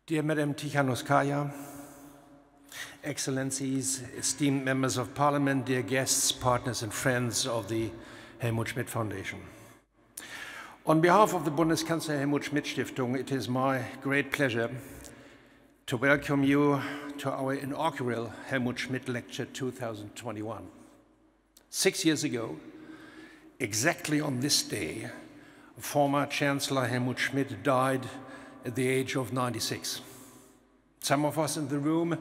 Dear Madam Tsikhanouskaya, Excellencies, esteemed members of Parliament, dear guests, partners and friends of the Helmut Schmidt Foundation. On behalf of the Bundeskanzler-Helmut-Schmidt-Stiftung, it is my great pleasure to welcome you to our inaugural Helmut Schmidt Lecture 2021. 6 years ago, exactly on this day, former Chancellor Helmut Schmidt died at the age of 96. Some of us in the room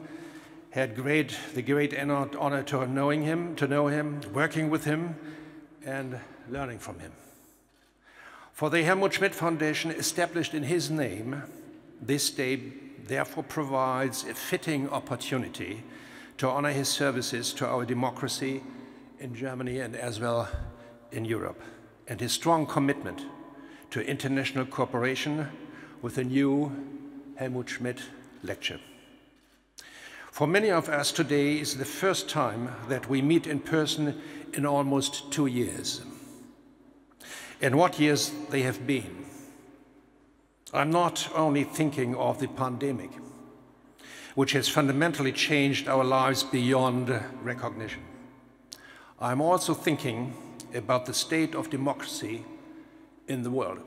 had the great honor to know him, working with him, and learning from him. For the Helmut Schmidt Foundation, established in his name, this day therefore provides a fitting opportunity to honor his services to our democracy in Germany and as well in Europe, and his strong commitment to international cooperation with a new Helmut Schmidt Lecture. For many of us, today is the first time that we meet in person in almost 2 years. And what years they have been. I'm not only thinking of the pandemic, which has fundamentally changed our lives beyond recognition. I'm also thinking about the state of democracy in the world.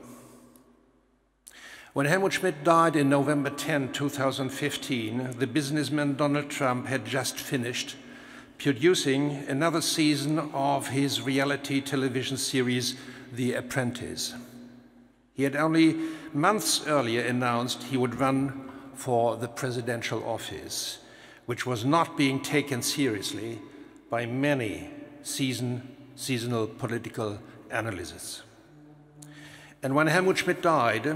When Helmut Schmidt died in November 10, 2015, the businessman Donald Trump had just finished producing another season of his reality television series, The Apprentice. He had only months earlier announced he would run for the presidential office, which was not being taken seriously by many seasonal political analysts. And when Helmut Schmidt died,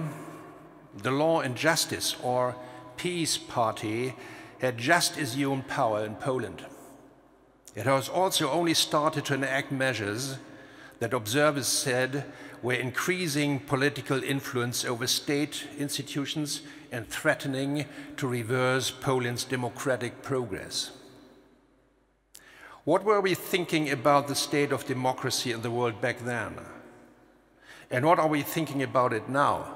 the Law and Justice, or Peace Party, had just assumed power in Poland. It has also only started to enact measures that observers said were increasing political influence over state institutions and threatening to reverse Poland's democratic progress. What were we thinking about the state of democracy in the world back then? And what are we thinking about it now?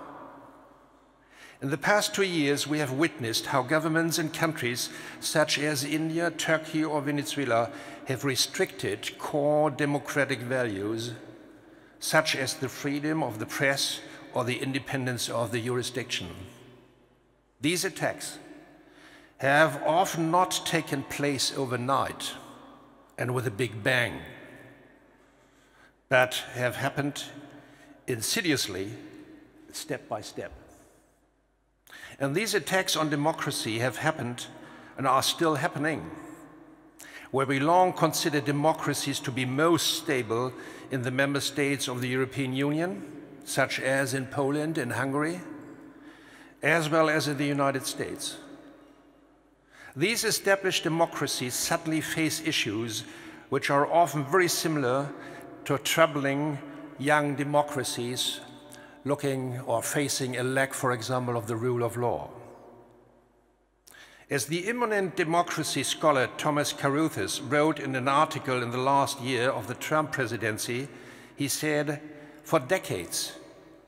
In the past 2 years, we have witnessed how governments in countries such as India, Turkey, or Venezuela have restricted core democratic values, such as the freedom of the press or the independence of the jurisdiction. These attacks have often not taken place overnight and with a big bang, but have happened insidiously, step by step. And these attacks on democracy have happened and are still happening, where we long considered democracies to be most stable in the member states of the European Union, such as in Poland and Hungary, as well as in the United States. These established democracies suddenly face issues which are often very similar to troubling young democracies looking or facing a lack, for example, of the rule of law. As the eminent democracy scholar Thomas Caruthers wrote in an article in the last year of the Trump presidency, he said, "For decades,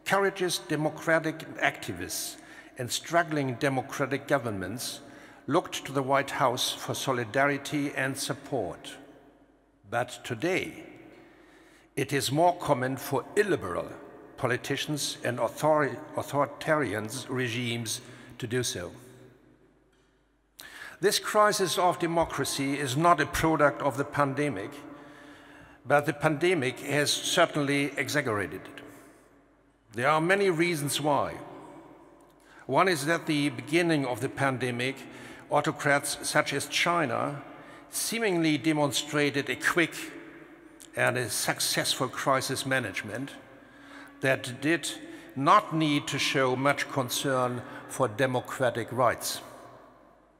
courageous democratic activists and struggling democratic governments looked to the White House for solidarity and support. But today, it is more common for illiberal politicians and authoritarian regimes to do so." This crisis of democracy is not a product of the pandemic, but the pandemic has certainly exaggerated it. There are many reasons why. One is that at the beginning of the pandemic, autocrats such as China seemingly demonstrated a quick and a successful crisis management that did not need to show much concern for democratic rights.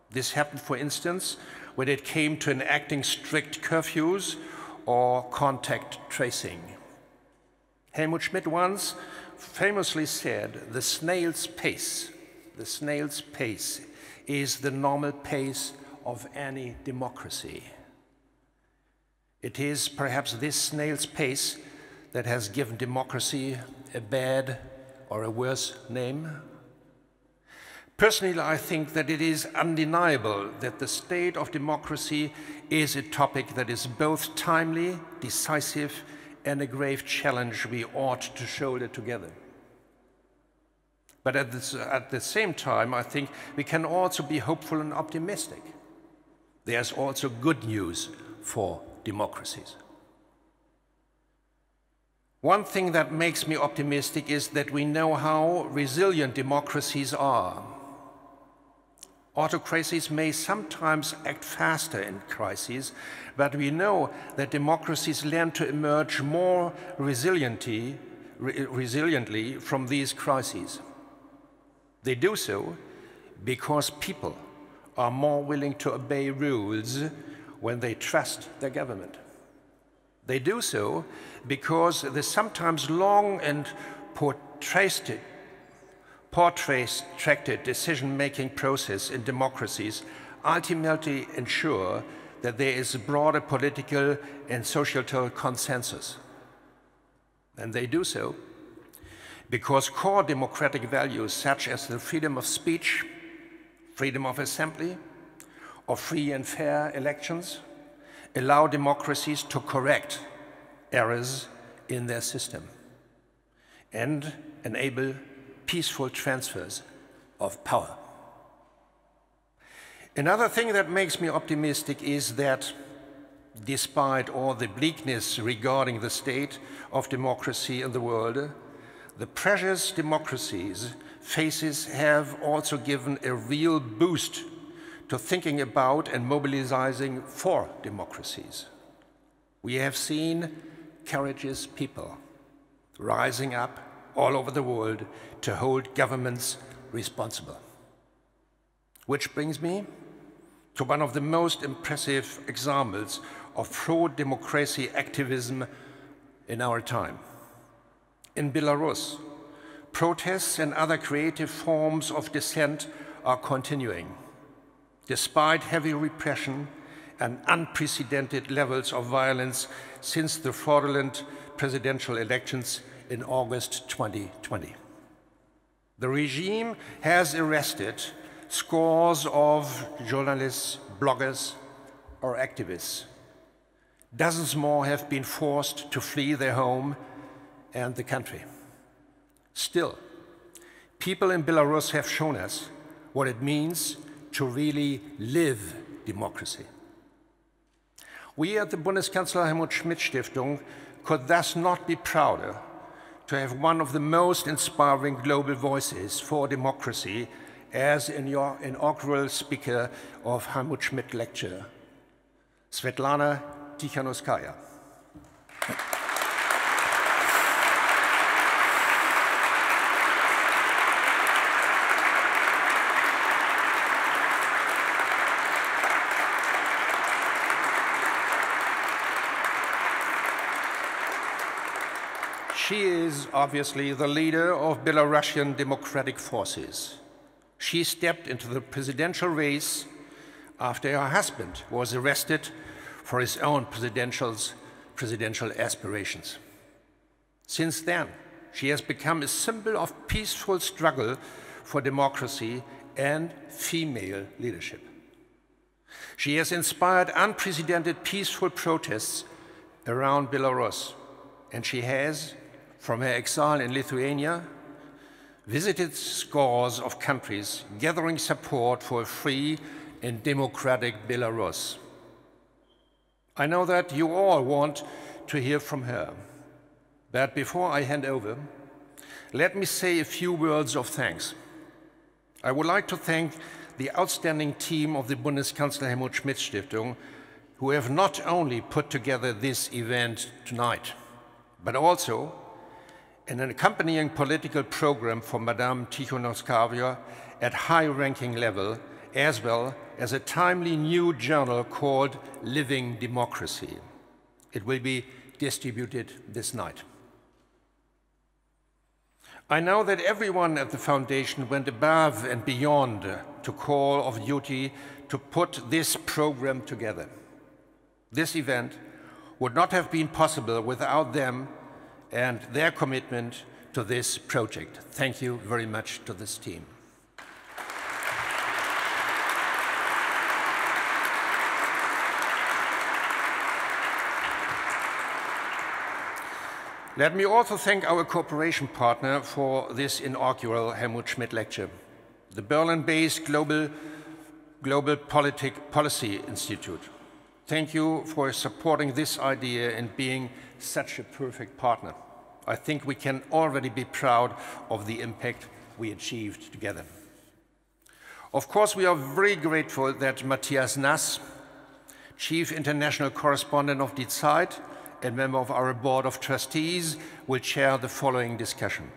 This happened, for instance, when it came to enacting strict curfews or contact tracing. Helmut Schmidt once famously said, the snail's pace is the normal pace of any democracy. It is perhaps this snail's pace that has given democracy a bad or a worse name. Personally, I think that it is undeniable that the state of democracy is a topic that is both timely, decisive, and a grave challenge we ought to shoulder together. But at the same time, I think we can also be hopeful and optimistic. There's also good news for democracies. One thing that makes me optimistic is that we know how resilient democracies are. Autocracies may sometimes act faster in crises, but we know that democracies learn to emerge more resiliently from these crises. They do so because people are more willing to obey rules when they trust their government. They do so because the sometimes long and protracted decision-making process in democracies ultimately ensure that there is a broader political and societal consensus. And they do so because core democratic values such as the freedom of speech, freedom of assembly, or free and fair elections allow democracies to correct errors in their system and enable peaceful transfers of power. Another thing that makes me optimistic is that despite all the bleakness regarding the state of democracy in the world, the precious democracies faces have also given a real boost to thinking about and mobilizing for democracies. We have seen courageous people rising up all over the world to hold governments responsible. Which brings me to one of the most impressive examples of pro-democracy activism in our time. In Belarus, protests and other creative forms of dissent are continuing, despite heavy repression and unprecedented levels of violence since the fraudulent presidential elections in August 2020. The regime has arrested scores of journalists, bloggers, or activists. Dozens more have been forced to flee their home and the country. Still, people in Belarus have shown us what it means to really live democracy. We at the Bundeskanzler-Helmut-Schmidt-Stiftung could thus not be prouder to have one of the most inspiring global voices for democracy as in your inaugural speaker of Helmut Schmidt Lecture, Sviatlana Tsikhanouskaya. She is obviously the leader of Belarusian democratic forces. She stepped into the presidential race after her husband was arrested for his own presidential aspirations. Since then, she has become a symbol of peaceful struggle for democracy and female leadership. She has inspired unprecedented peaceful protests around Belarus, and she has, from her exile in Lithuania, visited scores of countries, gathering support for a free and democratic Belarus. I know that you all want to hear from her, but before I hand over, let me say a few words of thanks. I would like to thank the outstanding team of the Bundeskanzler-Helmut-Schmidt-Stiftung, who have not only put together this event tonight, but also an accompanying political program for Madame Tsikhanouskaya at high-ranking level, as well as a timely new journal called Living Democracy. It will be distributed this night. I know that everyone at the Foundation went above and beyond to call of duty to put this program together. This event would not have been possible without them and their commitment to this project. Thank you very much to this team. Let me also thank our cooperation partner for this inaugural Helmut Schmidt Lecture, the Berlin-based Global Policy Institute. Thank you for supporting this idea and being such a perfect partner. I think we can already be proud of the impact we achieved together. Of course, we are very grateful that Matthias Naß, Chief International Correspondent of Die Zeit and member of our Board of Trustees, will chair the following discussion.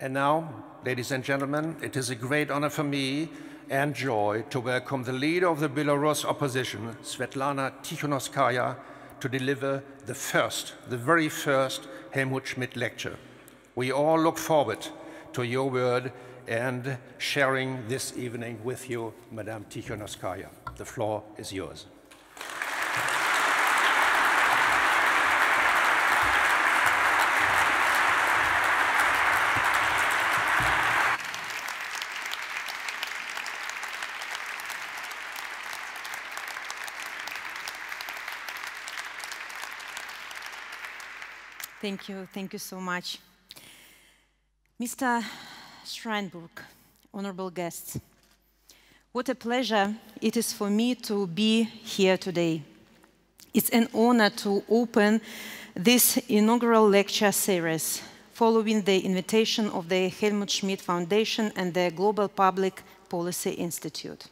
And now, ladies and gentlemen, it is a great honor for me and joy to welcome the leader of the Belarus opposition, Sviatlana Tsikhanouskaya, to deliver the very first Helmut Schmidt Lecture. We all look forward to your word and sharing this evening with you, Madame Tsikhanouskaya. The floor is yours. Thank you so much. Mr. Steinbrück, honorable guests, what a pleasure it is for me to be here today. It's an honor to open this inaugural lecture series following the invitation of the Helmut Schmidt Foundation and the Global Public Policy Institute.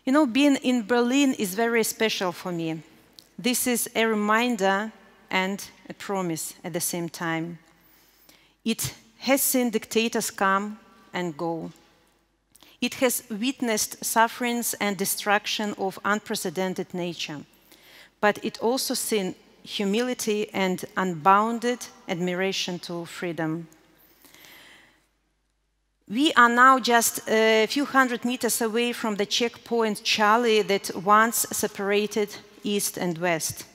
You know, being in Berlin is very special for me. This is a reminder and a promise at the same time. It has seen dictators come and go. It has witnessed sufferings and destruction of unprecedented nature, but it also seen humility and unbounded admiration to freedom. We are now just a few hundred meters away from the checkpoint Charlie that once separated East and West,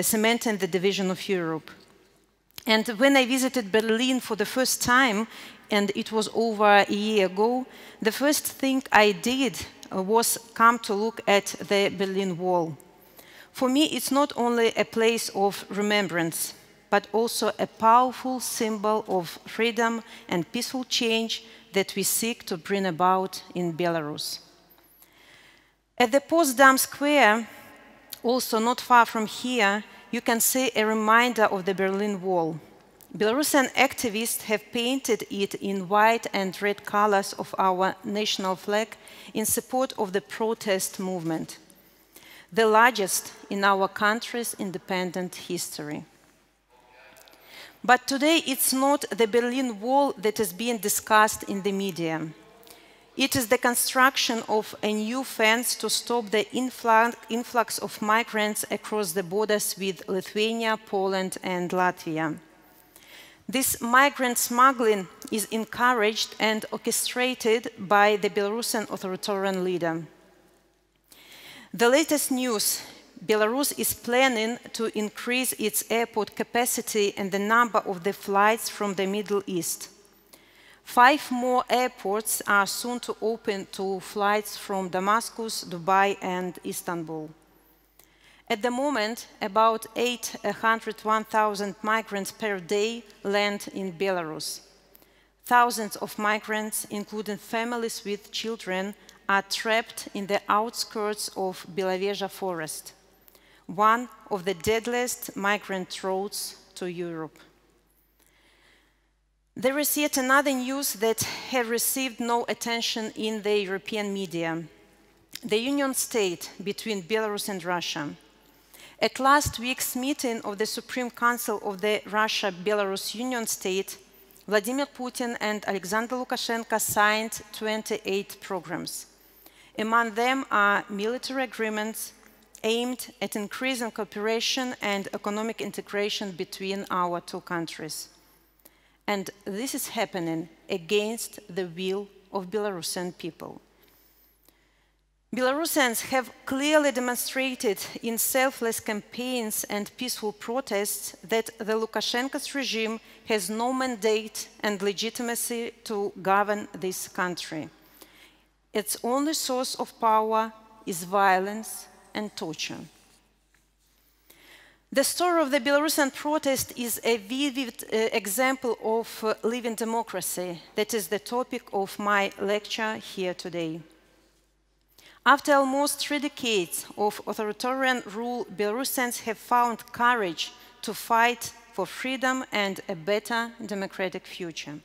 cementing the division of Europe. And when I visited Berlin for the first time, and it was over a year ago, the first thing I did was come to look at the Berlin Wall. For me, it's not only a place of remembrance, but also a powerful symbol of freedom and peaceful change that we seek to bring about in Belarus. At the Potsdam Square, also not far from here, you can see a reminder of the Berlin Wall. Belarusian activists have painted it in white and red colors of our national flag in support of the protest movement, the largest in our country's independent history. But today it's not the Berlin Wall that is being discussed in the media. It is the construction of a new fence to stop the influx of migrants across the borders with Lithuania, Poland, and Latvia. This migrant smuggling is encouraged and orchestrated by the Belarusian authoritarian leader. The latest news: Belarus is planning to increase its airport capacity and the number of the flights from the Middle East. 5 more airports are soon to open to flights from Damascus, Dubai, and Istanbul. At the moment, about 801,000 migrants per day land in Belarus. Thousands of migrants, including families with children, are trapped in the outskirts of Belovezha forest, one of the deadliest migrant roads to Europe. There is yet another news that has received no attention in the European media: the union state between Belarus and Russia. At last week's meeting of the Supreme Council of the Russia-Belarus Union State, Vladimir Putin and Alexander Lukashenko signed 28 programs. Among them are military agreements aimed at increasing cooperation and economic integration between our two countries. And this is happening against the will of Belarusian people. Belarusians have clearly demonstrated in selfless campaigns and peaceful protests that the Lukashenko's regime has no mandate and legitimacy to govern this country. Its only source of power is violence and torture. The story of the Belarusian protest is a vivid example of living democracy. That is the topic of my lecture here today. After almost 3 decades of authoritarian rule, Belarusians have found courage to fight for freedom and a better democratic future.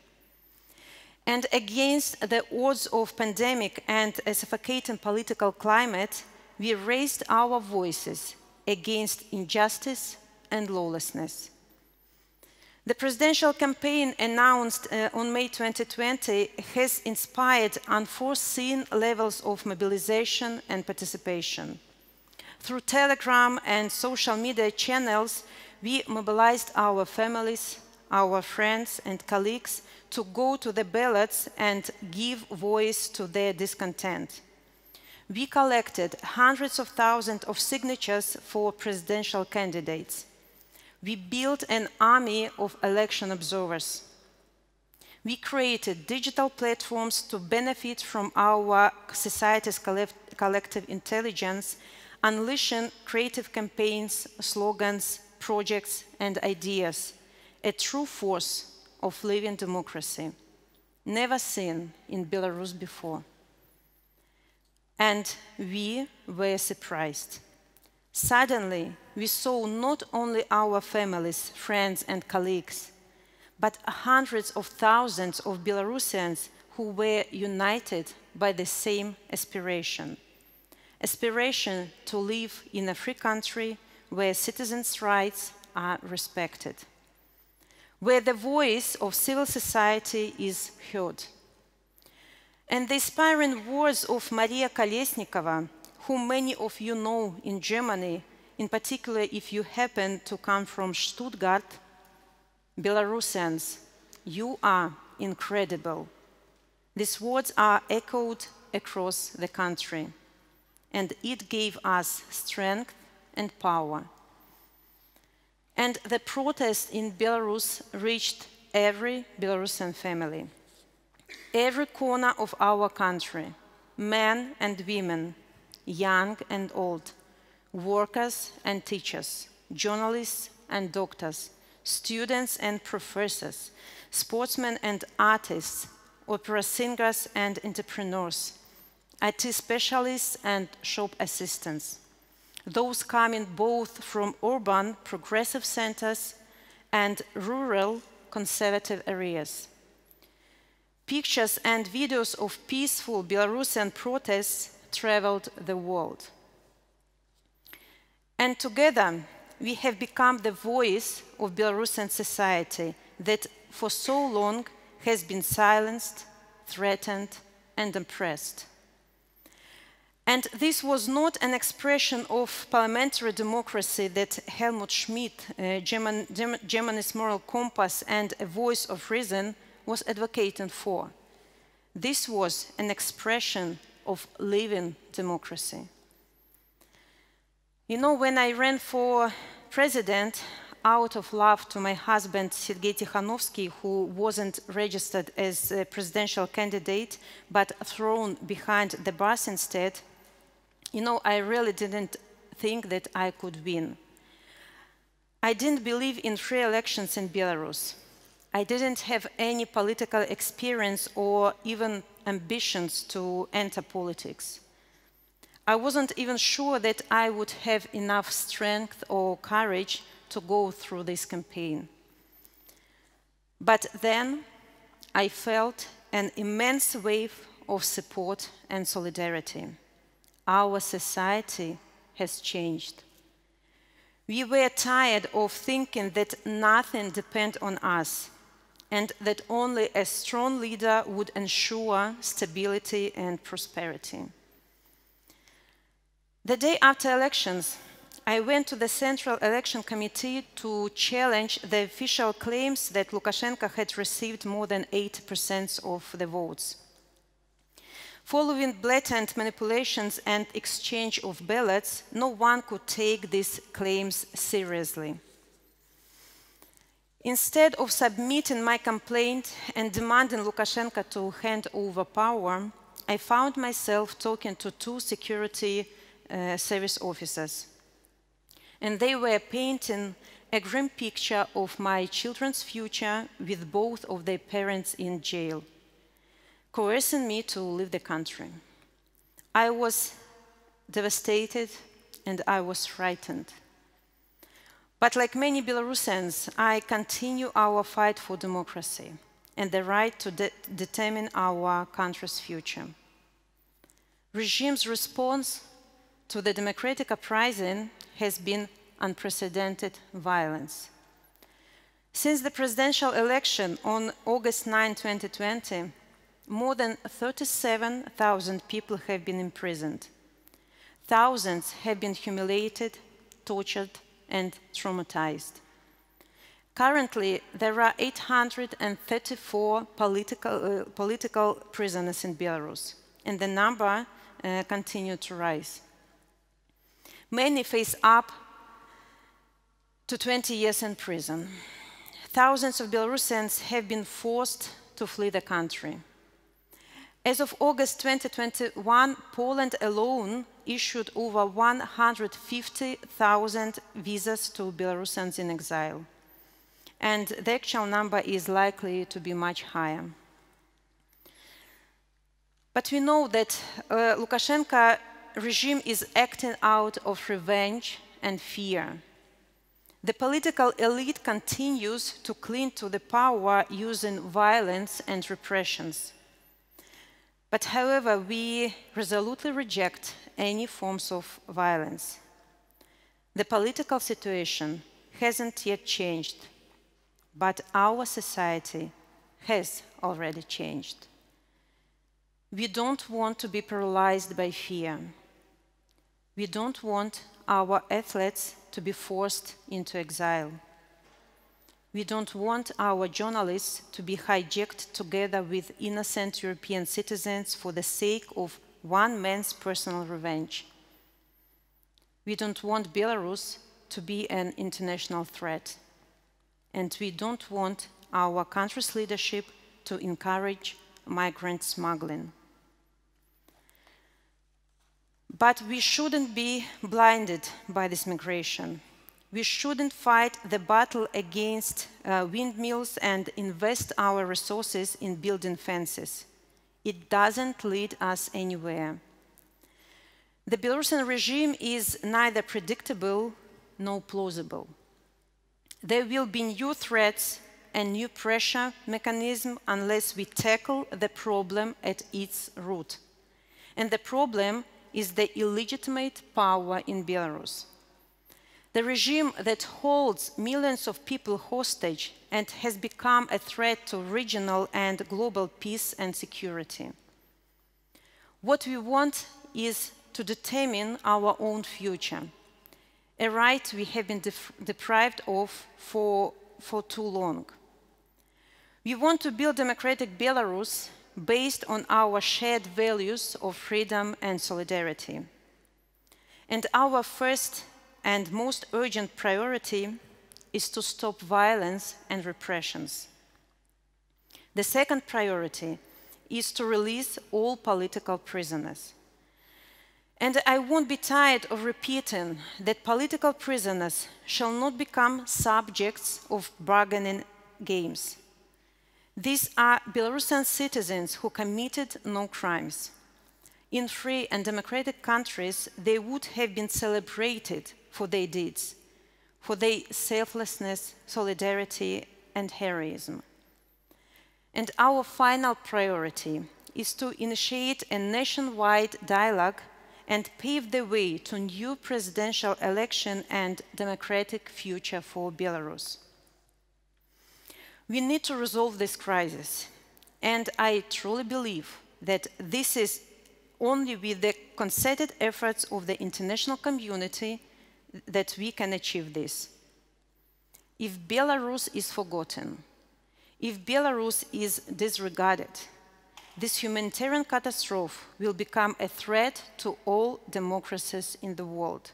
And against the odds of pandemic and a suffocating political climate, we raised our voices against injustice and lawlessness. The presidential campaign announced on May 2020 has inspired unforeseen levels of mobilization and participation. Through Telegram and social media channels, we mobilized our families, our friends and colleagues to go to the ballots and give voice to their discontent. We collected hundreds of thousands of signatures for presidential candidates. We built an army of election observers. We created digital platforms to benefit from our society's collective intelligence, unleashing creative campaigns, slogans, projects, and ideas, a true force of living democracy, never seen in Belarus before. And we were surprised. Suddenly, we saw not only our families, friends, and colleagues, but hundreds of thousands of Belarusians who were united by the same aspiration to live in a free country where citizens' rights are respected, where the voice of civil society is heard. And the inspiring words of Maria Kolesnikova, whom many of you know in Germany, in particular if you happen to come from Stuttgart: Belarusians, you are incredible. These words are echoed across the country, and it gave us strength and power. And the protest in Belarus reached every Belarusian family. Every corner of our country, men and women, young and old, workers and teachers, journalists and doctors, students and professors, sportsmen and artists, opera singers and entrepreneurs, IT specialists and shop assistants, those coming both from urban progressive centers and rural conservative areas. Pictures and videos of peaceful Belarusian protests traveled the world. And together, we have become the voice of Belarusian society that for so long has been silenced, threatened, and oppressed. And this was not an expression of parliamentary democracy that Helmut Schmidt, Germany's moral compass and a voice of reason, was advocating for. This was an expression of living democracy. You know, when I ran for president, out of love to my husband, Sergei Tikhanovsky, who wasn't registered as a presidential candidate, but thrown behind the bus instead, you know, I really didn't think that I could win. I didn't believe in free elections in Belarus. I didn't have any political experience or even ambitions to enter politics. I wasn't even sure that I would have enough strength or courage to go through this campaign. But then I felt an immense wave of support and solidarity. Our society has changed. We were tired of thinking that nothing depended on us, and that only a strong leader would ensure stability and prosperity. The day after elections, I went to the Central Election Committee to challenge the official claims that Lukashenko had received more than 80% of the votes. Following blatant manipulations and exchange of ballots, no one could take these claims seriously. Instead of submitting my complaint and demanding Lukashenko to hand over power, I found myself talking to two security service officers. and they were painting a grim picture of my children's future with both of their parents in jail, coercing me to leave the country. I was devastated and I was frightened. But like many Belarusians, I continue our fight for democracy and the right to determine our country's future. Regime's response to the democratic uprising has been unprecedented violence. Since the presidential election on August 9, 2020, more than 37,000 people have been imprisoned. Thousands have been humiliated, tortured, and traumatized. Currently, there are 834 political prisoners in Belarus, and the number continues to rise. Many face up to 20 years in prison. Thousands of Belarusians have been forced to flee the country. As of August 2021, Poland alone issued over 150,000 visas to Belarusians in exile, and the actual number is likely to be much higher. But we know that Lukashenko regime is acting out of revenge and fear. The political elite continues to cling to the power using violence and repressions. But however, we resolutely reject any forms of violence. The political situation hasn't yet changed, but our society has already changed. We don't want to be paralyzed by fear. We don't want our athletes to be forced into exile. We don't want our journalists to be hijacked together with innocent European citizens for the sake of one man's personal revenge. We don't want Belarus to be an international threat. And we don't want our country's leadership to encourage migrant smuggling. But we shouldn't be blinded by this migration. We shouldn't fight the battle against windmills and invest our resources in building fences. It doesn't lead us anywhere. The Belarusian regime is neither predictable nor plausible. There will be new threats and new pressure mechanisms unless we tackle the problem at its root. And the problem is the illegitimate power in Belarus. The regime that holds millions of people hostage and has become a threat to regional and global peace and security. What we want is to determine our own future, a right we have been deprived of for too long. We want to build democratic Belarus based on our shared values of freedom and solidarity. And our first and most urgent priority is to stop violence and repressions. The second priority is to release all political prisoners. And I won't be tired of repeating that political prisoners shall not become subjects of bargaining games. These are Belarusian citizens who committed no crimes. In free and democratic countries, they would have been celebrated for their deeds, for their selflessness, solidarity, and heroism. And our final priority is to initiate a nationwide dialogue and pave the way to a new presidential election and democratic future for Belarus. We need to resolve this crisis, and I truly believe that this is only with the concerted efforts of the international community that we can achieve this. If Belarus is forgotten, if Belarus is disregarded, this humanitarian catastrophe will become a threat to all democracies in the world.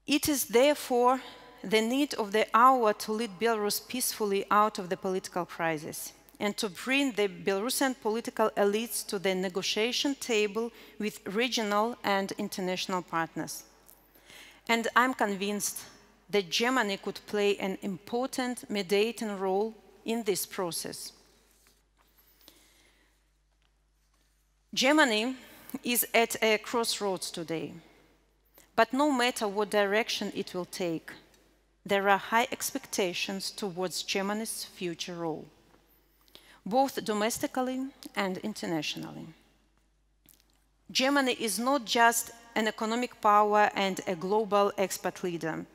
It is therefore the need of the hour to lead Belarus peacefully out of the political crisis and to bring the Belarusian political elites to the negotiation table with regional and international partners. And I'm convinced that Germany could play an important mediating role in this process. Germany is at a crossroads today, but no matter what direction it will take, there are high expectations towards Germany's future role, both domestically and internationally. Germany is not just an economic power and a global expert leader.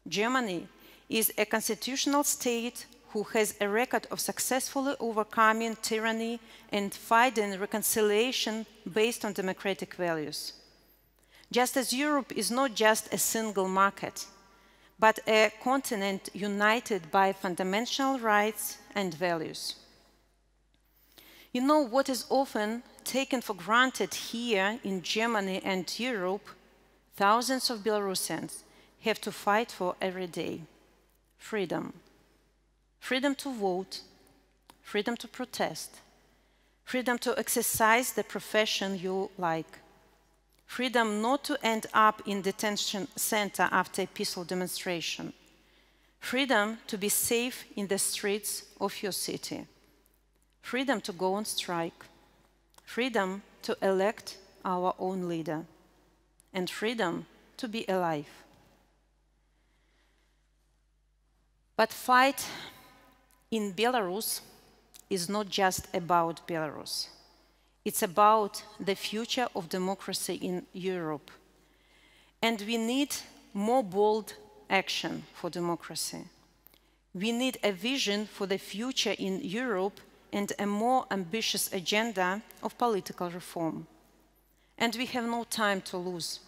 Germany is a constitutional state who has a record of successfully overcoming tyranny and finding reconciliation based on democratic values. Just as Europe is not just a single market, but a continent united by fundamental rights and values. You know what is often taken for granted here in Germany and Europe, thousands of Belarusians have to fight for every day: freedom. Freedom to vote, freedom to protest, freedom to exercise the profession you like, freedom not to end up in detention center after a peaceful demonstration, freedom to be safe in the streets of your city, freedom to go on strike, freedom to elect our own leader, and freedom to be alive. But fight in Belarus is not just about Belarus. It's about the future of democracy in Europe. And we need more bold action for democracy. We need a vision for the future in Europe and a more ambitious agenda of political reform. And we have no time to lose.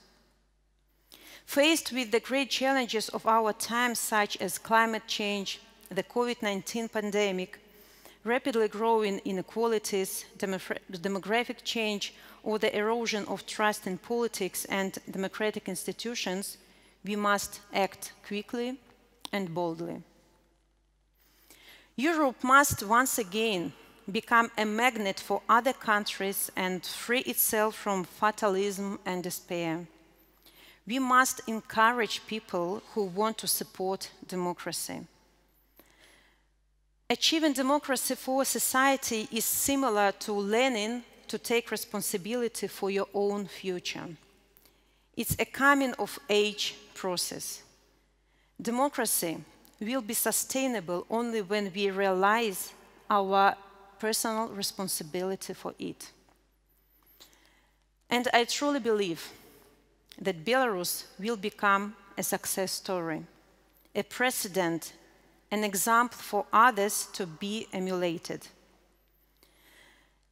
Faced with the great challenges of our time, such as climate change, the COVID-19 pandemic, rapidly growing inequalities, demographic change, or the erosion of trust in politics and democratic institutions, we must act quickly and boldly. Europe must once again become a magnet for other countries and free itself from fatalism and despair. We must encourage people who want to support democracy. Achieving democracy for society is similar to learning to take responsibility for your own future. It's a coming-of-age process. Democracy will be sustainable only when we realize our personal responsibility for it. And I truly believe that Belarus will become a success story, a precedent, an example for others to be emulated.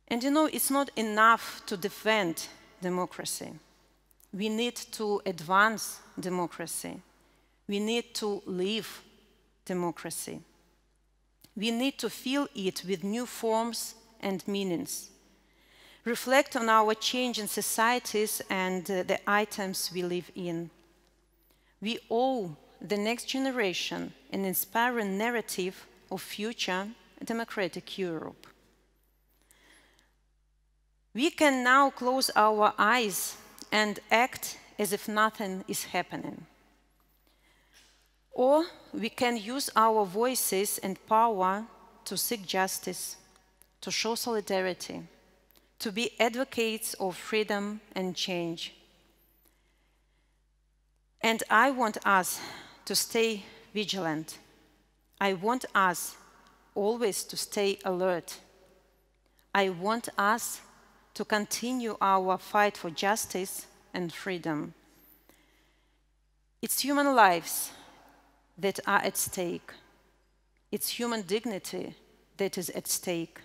And you know, it's not enough to defend democracy. We need to advance democracy. We need to live democracy. We need to fill it with new forms and meanings. Reflect on our changing societies and the items we live in. We owe the next generation an inspiring narrative of future democratic Europe. We can now close our eyes and act as if nothing is happening. Or we can use our voices and power to seek justice, to show solidarity, to be advocates of freedom and change. And I want us to stay vigilant. I want us always to stay alert. I want us to continue our fight for justice and freedom. It's human lives that are at stake. It's human dignity that is at stake.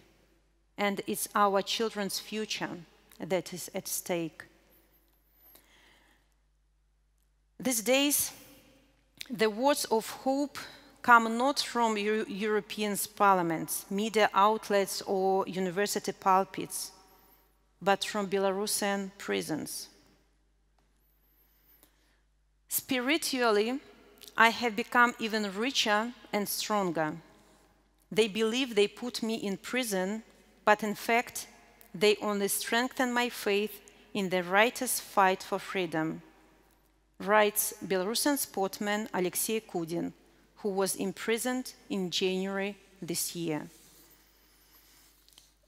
And it's our children's future that is at stake. These days, the words of hope come not from European parliaments, media outlets, or university pulpits, but from Belarusian prisons. Spiritually, I have become even richer and stronger. They believe they put me in prison, but in fact, they only strengthen my faith in the righteous fight for freedom. writes Belarusian sportsman Alexei Kudin, who was imprisoned in January this year.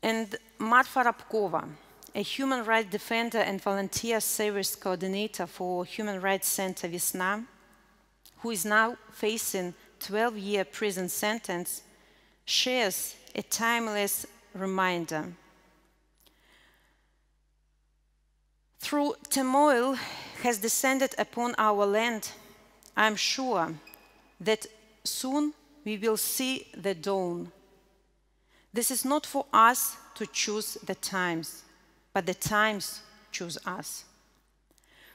And Marfa Rabkova, a human rights defender and volunteer service coordinator for Human Rights Center Vesna, who is now facing 12-year prison sentence, shares a timeless reminder. Through turmoil has descended upon our land, I am sure that soon we will see the dawn. This is not for us to choose the times, but the times choose us.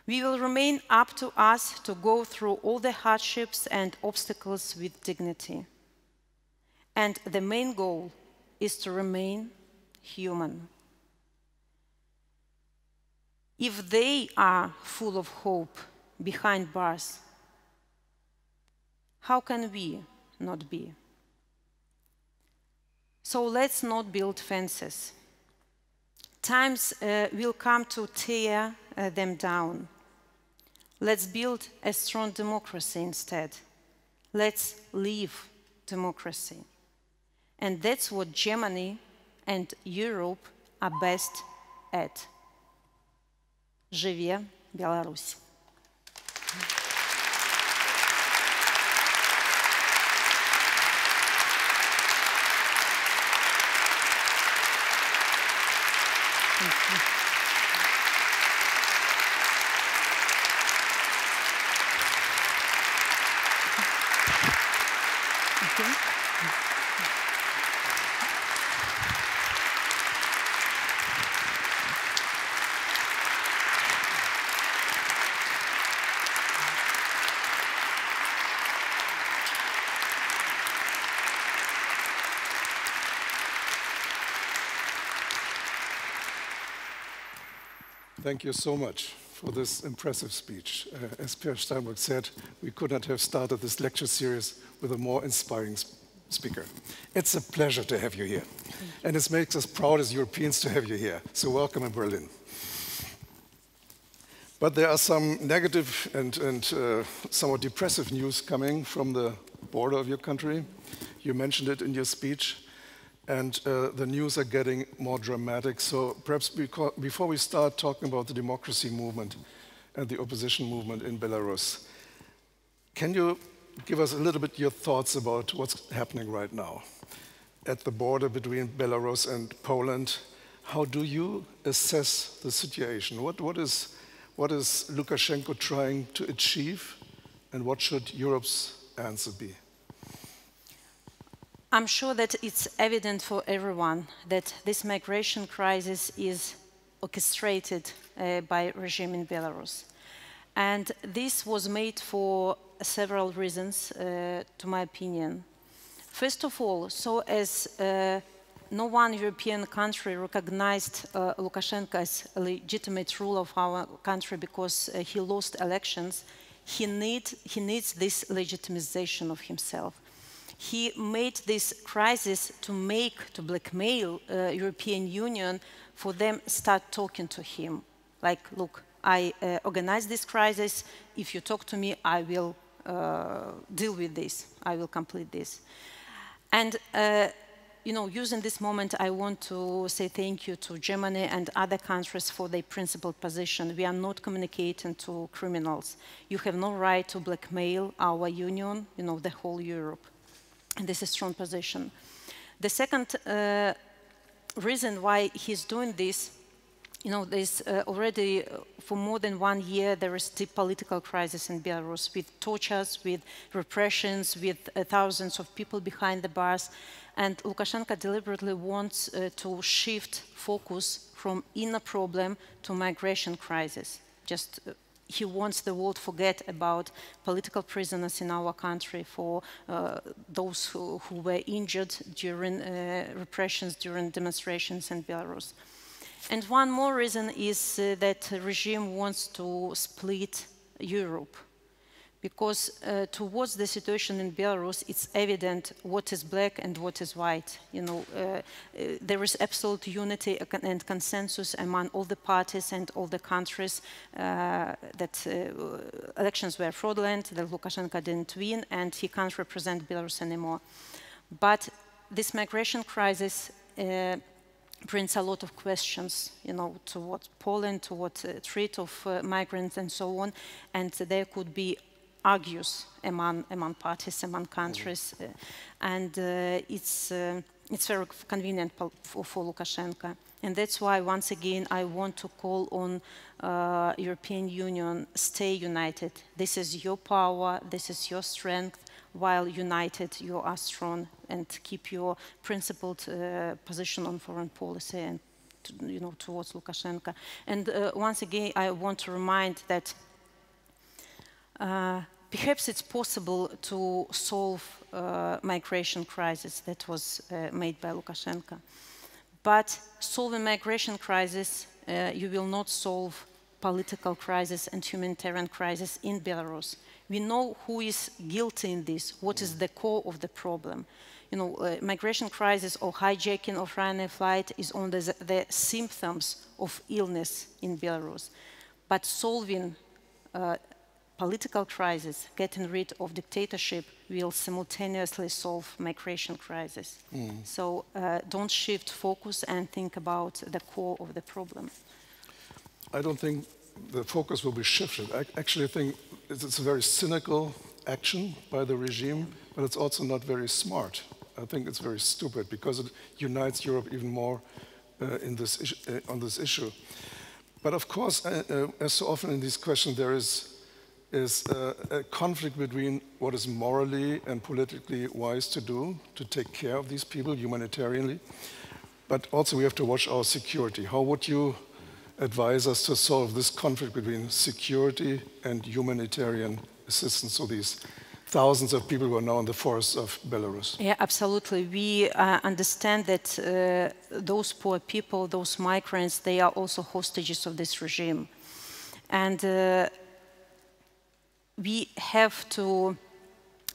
We will remain up to us to go through all the hardships and obstacles with dignity. And the main goal is to remain human. If they are full of hope behind bars, how can we not be? So let's not build fences. Times will come to tear them down. Let's build a strong democracy instead. Let's live democracy. And that's what Germany and Europe are best at. Живе Беларусь! Thank you so much for this impressive speech. As Peer Steinbrück said, we could not have started this lecture series with a more inspiring speaker. It's a pleasure to have you here. And it makes us proud as Europeans to have you here. So welcome in Berlin. But there are some negative and somewhat depressive news coming from the border of your country. You mentioned it in your speech. And the news are getting more dramatic. So perhaps before we start talking about the democracy movement and the opposition movement in Belarus, can you give us a little bit your thoughts about what's happening right now at the border between Belarus and Poland? How do you assess the situation? What is Lukashenko trying to achieve, and what should Europe's answer be? I'm sure that it's evident for everyone that this migration crisis is orchestrated by regime in Belarus. And this was made for several reasons, to my opinion. First of all, so as no one European country recognized Lukashenko as a legitimate ruler of our country because he lost elections, he needs this legitimization of himself. He made this crisis to blackmail European Union for them start talking to him. Like, look, I organized this crisis. If you talk to me, I will deal with this. I will complete this. And, using this moment, I want to say thank you to Germany and other countries for their principled position. We are not communicating to criminals. You have no right to blackmail our union, the whole Europe. And this is a strong position. The second reason why he's doing this, there's already for more than 1 year, there is deep political crisis in Belarus with tortures, with repressions, with thousands of people behind the bars. And Lukashenko deliberately wants to shift focus from inner problem to migration crisis. He wants the world to forget about political prisoners in our country, for those who were injured during repressions, during demonstrations in Belarus. And one more reason is that the regime wants to split Europe, because towards the situation in Belarus, it's evident what is black and what is white. You know, there is absolute unity and consensus among all the parties and all the countries that elections were fraudulent, that Lukashenko didn't win, and he can't represent Belarus anymore. But this migration crisis brings a lot of questions, you know, towards Poland, towards treat of migrants and so on, and there could be argues among parties, among countries, and it's very convenient for Lukashenko. And that's why, once again, I want to call on European Union, stay united. This is your power, this is your strength. While united, you are strong, and keep your principled position on foreign policy and, you know, towards Lukashenko. And once again, I want to remind that perhaps it's possible to solve migration crisis that was made by Lukashenko. But solving migration crisis, you will not solve political crisis and humanitarian crisis in Belarus. We know who is guilty in this, what is the core of the problem. You know, migration crisis or hijacking of Ryanair flight is only the symptoms of illness in Belarus. But solving political crisis, getting rid of dictatorship, will simultaneously solve migration crisis. So don't shift focus and think about the core of the problem. I don't think the focus will be shifted. I actually think it's a very cynical action by the regime, but it's also not very smart. I think it's very stupid because it unites Europe even more on this issue. But of course, as so often in these questions, there is a conflict between what is morally and politically wise to do, to take care of these people humanitarianly, but also we have to watch our security. How would you advise us to solve this conflict between security and humanitarian assistance to these thousands of people who are now in the forests of Belarus? Yeah, absolutely. We understand that those poor people, those migrants, they are also hostages of this regime. And we have to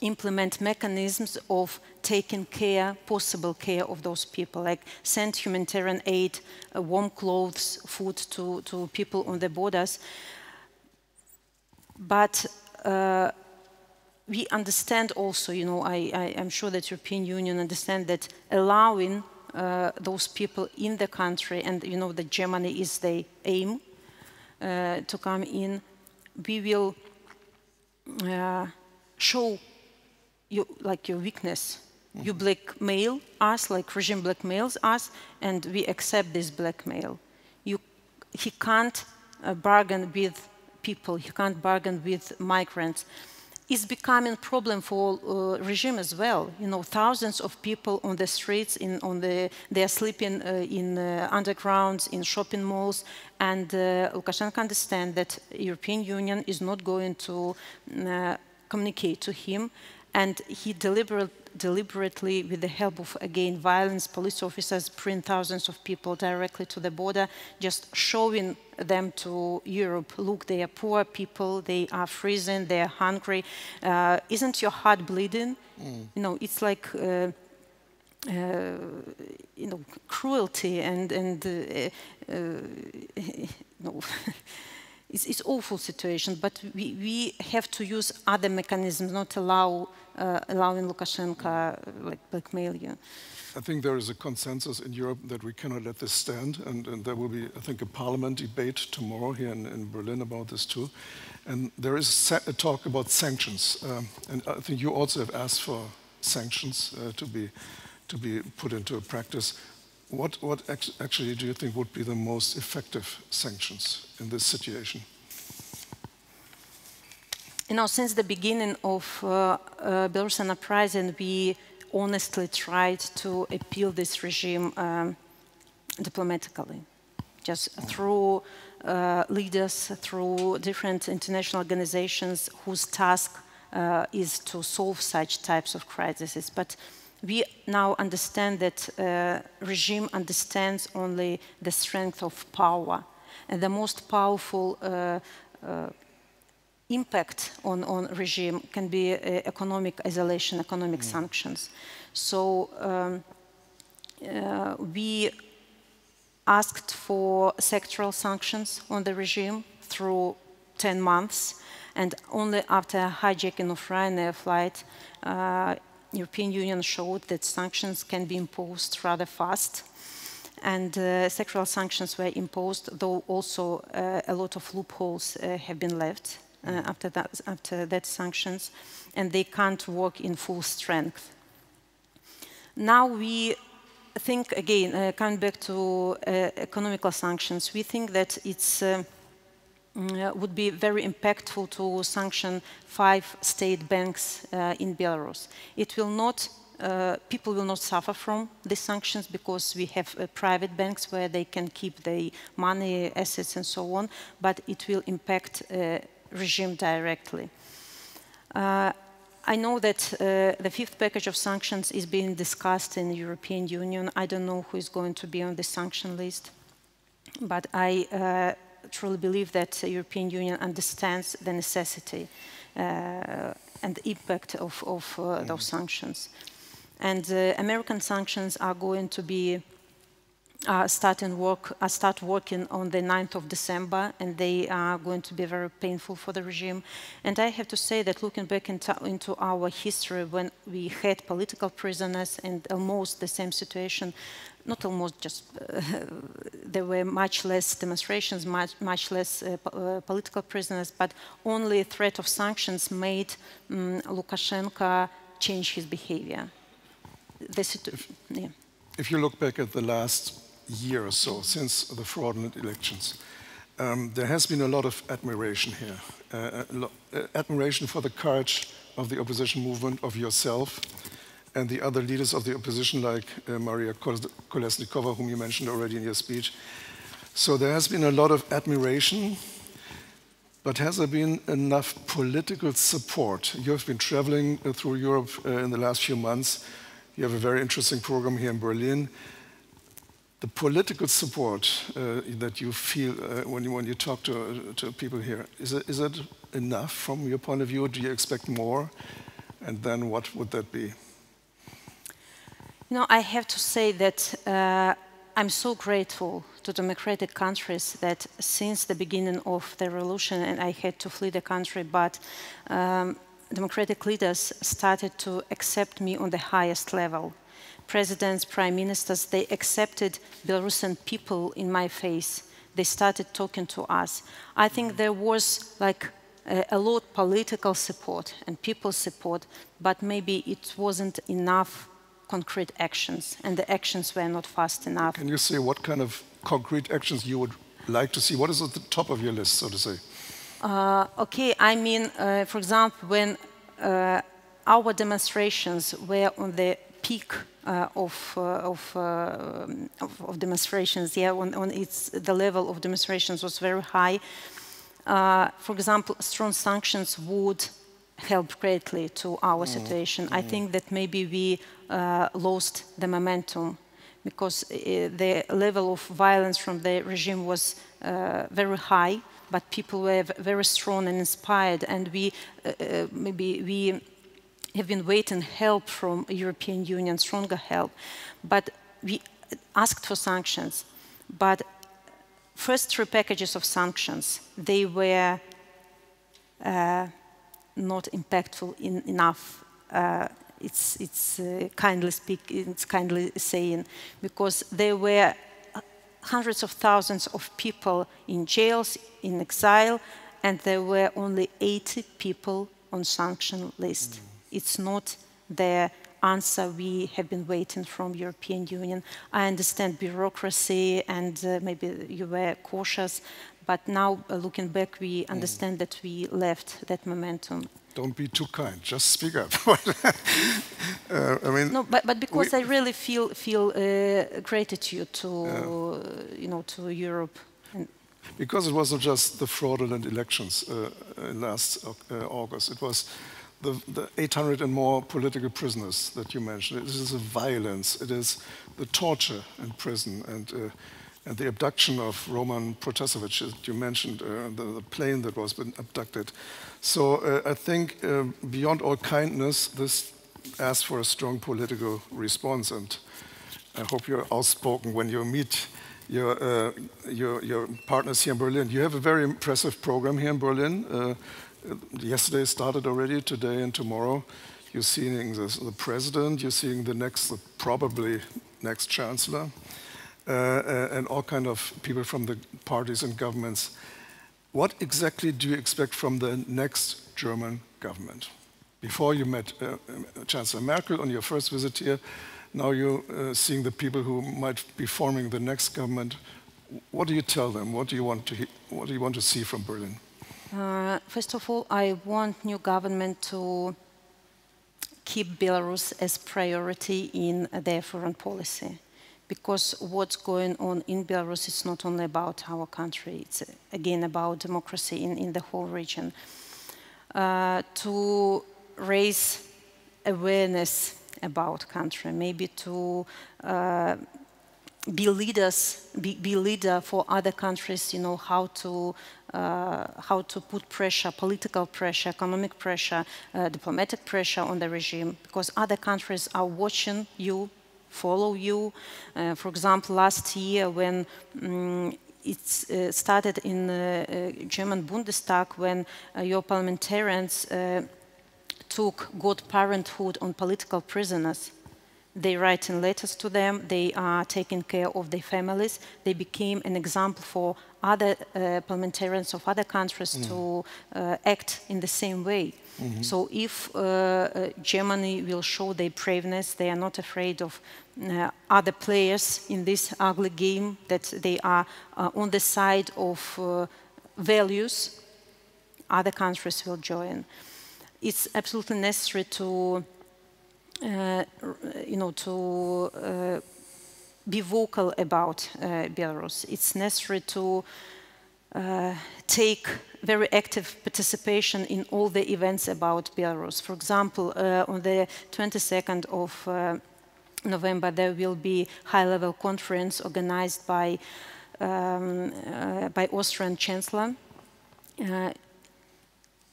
implement mechanisms of taking care, possible care of those people, like send humanitarian aid, warm clothes, food to people on the borders. But we understand also, you know, I'm sure that European Union understand that allowing those people in the country, and you know that Germany is the aim to come in, we will show you, like, your weakness. You blackmail us, like regime blackmails us, and we accept this blackmail. He can't bargain with people, he can't bargain with migrants. It's becoming a problem for regime as well. You know, thousands of people on the streets, they are sleeping in undergrounds, in shopping malls, and Lukashenko understands that European Union is not going to communicate to him, and he deliberately, with the help of, again, violence, police officers bring thousands of people directly to the border, just showing them to Europe. Look, they are poor people, they are freezing, they are hungry. Isn't your heart bleeding? You know, it's like, you know, cruelty and no. It's awful situation, but we have to use other mechanisms, not allowing Lukashenko like blackmail you. I think there is a consensus in Europe that we cannot let this stand, and there will be, I think, a parliament debate tomorrow here in Berlin about this too. And there is a talk about sanctions, and I think you also have asked for sanctions to be put into practice. What actually do you think would be the most effective sanctions in this situation? You know, since the beginning of Belarusian uprising, we honestly tried to appeal this regime diplomatically, just through leaders, through different international organizations whose task is to solve such types of crises. But we now understand that regime understands only the strength of power, and the most powerful impact on regime can be economic isolation, economic sanctions. So we asked for sectoral sanctions on the regime through 10 months, and only after hijacking of Ryanair flight, European Union showed that sanctions can be imposed rather fast. And sectoral sanctions were imposed, though also a lot of loopholes have been left after that sanctions, and they can't work in full strength. Now we think, again, coming back to economical sanctions, we think that it's would be very impactful to sanction 5 state banks in Belarus. It will not, people will not suffer from these sanctions because we have private banks where they can keep their money, assets, and so on, but it will impact regime directly. I know that the 5th package of sanctions is being discussed in the European Union. I don't know who is going to be on the sanction list, but I truly believe that the European Union understands the necessity and the impact of those sanctions. And American sanctions are going to be start working on the 9th of December, and they are going to be very painful for the regime. And I have to say that looking back into our history, when we had political prisoners and almost the same situation, not almost, just there were much less demonstrations, much less political prisoners, but only threat of sanctions made Lukashenko change his behavior. If you look back at the last year or so, since the fraudulent elections, there has been a lot of admiration here. Admiration for the courage of the opposition movement, of yourself, and the other leaders of the opposition, like Maria Kolesnikova, whom you mentioned already in your speech. So there has been a lot of admiration, but has there been enough political support? You have been traveling through Europe in the last few months. You have a very interesting program here in Berlin. The political support that you feel when you talk to people here, is it enough from your point of view? Do you expect more? And then what would that be? You know, I have to say that I'm so grateful to democratic countries that since the beginning of the revolution, and I had to flee the country, but democratic leaders started to accept me on the highest level. Presidents, prime ministers, they accepted Belarusian people in my face. They started talking to us. I think there was like a lot of political support and people support, but maybe it wasn't enough concrete actions, and the actions were not fast enough. Can you say what kind of concrete actions you would like to see? What is at the top of your list, so to say? Okay, I mean, for example, when our demonstrations were on the peak of demonstrations, yeah, the level of demonstrations was very high. For example, strong sanctions would help greatly to our situation. I think that maybe we lost the momentum because the level of violence from the regime was very high, but people were very strong and inspired, and we have been waiting help from European Union, stronger help. But we asked for sanctions. But first 3 packages of sanctions, they were not impactful enough. It's kindly saying, because there were hundreds of thousands of people in jails, in exile, and there were only 80 people on sanction list. It's not the answer we have been waiting from European Union. I understand bureaucracy and maybe you were cautious, but now looking back, we understand that we left that momentum. Don't be too kind. Just speak up. I mean, no, but because I really feel gratitude to to Europe. Because it wasn't just the fraudulent elections last August. It was the 800 and more political prisoners that you mentioned. It is the violence. It is the torture in prison and the abduction of Roman Protasevich, as you mentioned, the plane that was been abducted. So I think beyond all kindness, this asks for a strong political response, and I hope you're outspoken when you meet your partners here in Berlin. You have a very impressive program here in Berlin. Yesterday started already, today and tomorrow. You're seeing the president, you're seeing the probably next chancellor, and all kind of people from the parties and governments. What exactly do you expect from the next German government? Before you met Chancellor Merkel on your first visit here, now you're seeing the people who might be forming the next government. What do you tell them? What do you want to see from Berlin? First of all, I want new government to keep Belarus as priority in their foreign policy, because what's going on in Belarus is not only about our country, it's again about democracy in the whole region. To raise awareness about country, maybe to be leader for other countries, you know, how to put pressure, political pressure, economic pressure, diplomatic pressure on the regime, because other countries are watching you, follow you. For example, last year when it started in the German Bundestag, when your parliamentarians took good parenthood on political prisoners. They write in letters to them, they are taking care of their families. They became an example for other parliamentarians of other countries to act in the same way. So if Germany will show their braveness, they are not afraid of other players in this ugly game, that they are on the side of values, other countries will join. It's absolutely necessary to be vocal about Belarus. It's necessary to take very active participation in all the events about Belarus. For example, on the 22nd of November, there will be high-level conference organized by Austrian Chancellor.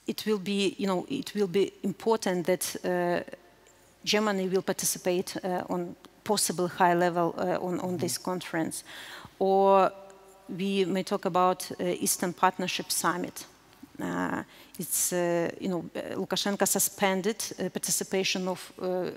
It will be important that Germany will participate on possible high level on this conference. Or we may talk about Eastern Partnership Summit. Lukashenko suspended participation of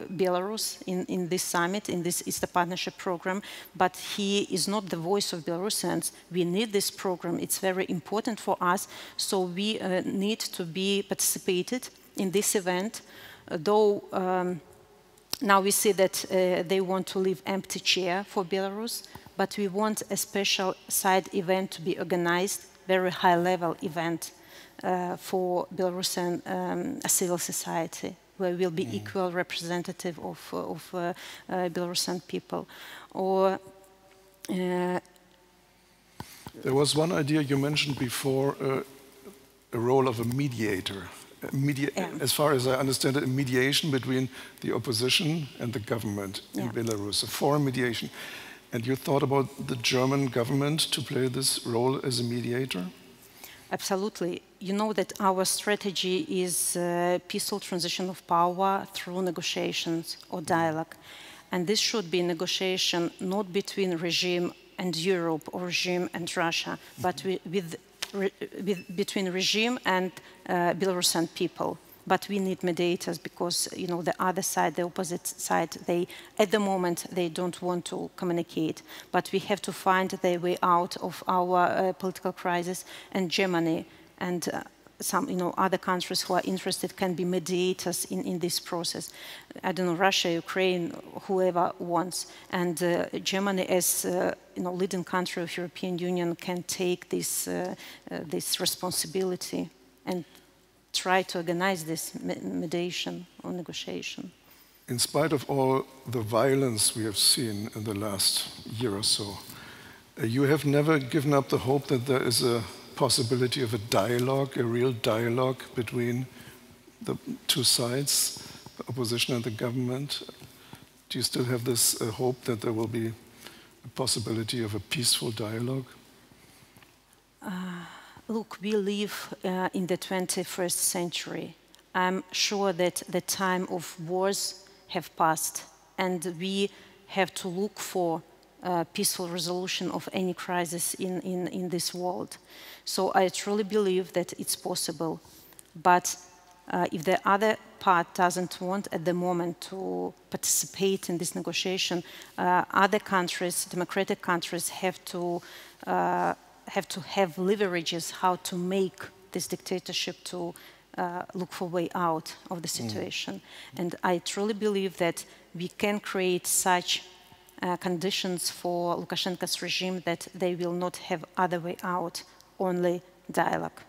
Belarus in this summit, in this Eastern Partnership program, but he is not the voice of Belarusians. We need this program. It's very important for us, so we need to be participated in this event, though now we see that they want to leave empty chair for Belarus, but we want a special side event to be organized, very high-level event for Belarusian civil society, where will be equal representative of Belarusian people. Or there was one idea you mentioned before, a role of a mediator. As far as I understand it, a mediation between the opposition and the government in Belarus, a foreign mediation. And you thought about the German government to play this role as a mediator? Absolutely. You know that our strategy is peaceful transition of power through negotiations or dialogue. And this should be negotiation not between regime and Europe or regime and Russia, but between regime and Belarusian people. But we need mediators because, you know, the other side, the opposite side, at the moment, they don't want to communicate. But we have to find the way out of our political crisis, and Germany and some, other countries who are interested can be mediators in this process. I don't know, Russia, Ukraine, whoever wants. And Germany, as leading country of European Union, can take this responsibility and try to organize this mediation or negotiation. In spite of all the violence we have seen in the last year or so, you have never given up the hope that there is a possibility of a dialogue, a real dialogue between the two sides, the opposition and the government. Do you still have this hope that there will be a a possibility of a peaceful dialogue? Look, we live in the 21st century. I'm sure that the time of wars have passed, and we have to look for peaceful resolution of any crisis in this world. So I truly believe that it's possible. But if the other part doesn't want at the moment to participate in this negotiation, other countries, democratic countries, have to have leverages how to make this dictatorship to look for a way out of the situation. And I truly believe that we can create such conditions for Lukashenko's regime that they will not have other way out, only dialogue.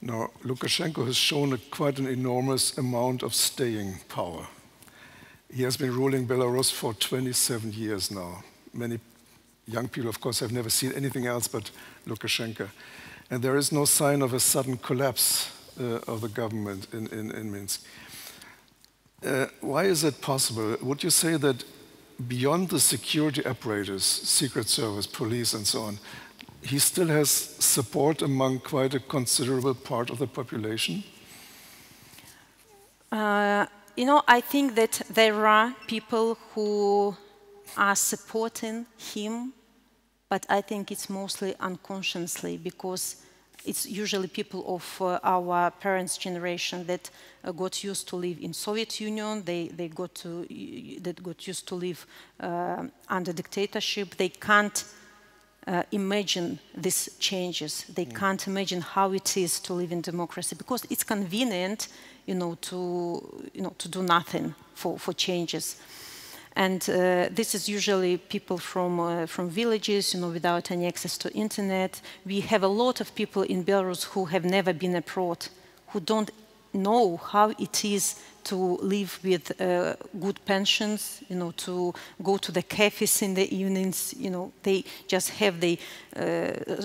Now, Lukashenko has shown quite an enormous amount of staying power. He has been ruling Belarus for 27 years now. Many young people, of course, have never seen anything else but Lukashenko. And there is no sign of a sudden collapse of the government in Minsk. Why is that possible? Would you say that beyond the security apparatus, Secret Service, police, and so on, he still has support among quite a considerable part of the population? You know, I think that there are people who are supporting him, but I think it's mostly unconsciously, because it's usually people of our parents' generation that got used to live in Soviet Union. They got used to live under dictatorship. They can't imagine these changes. They can't imagine how it is to live in democracy, because it's convenient, to do nothing for changes. And this is usually people from villages, without any access to internet. We have a lot of people in Belarus who have never been abroad, who don't know how it is to live with good pensions, to go to the cafes in the evenings. They just have the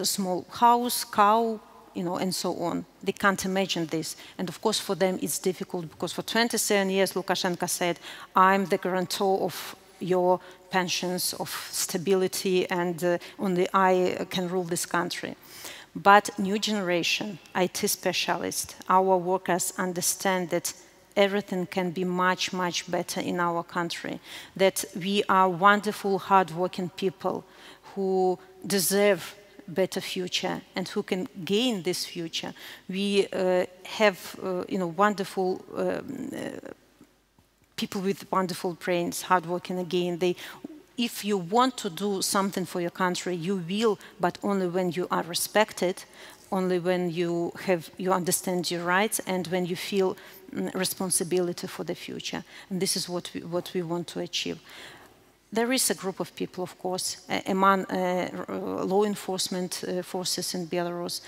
small house, cow, and so on. They can't imagine this. And of course, for them, it's difficult, because for 27 years, Lukashenko said, I'm the guarantor of your pensions, of stability, and only I can rule this country. But new generation, IT specialists, our workers understand that everything can be much, much better in our country, that we are wonderful, hardworking people who deserve better future and who can gain this future. We have, wonderful people with wonderful brains, hardworking again. If you want to do something for your country, you will, but only when you are respected, only when you understand your rights, and when you feel responsibility for the future. And this is what we want to achieve. There is a group of people, of course, among law enforcement forces in Belarus,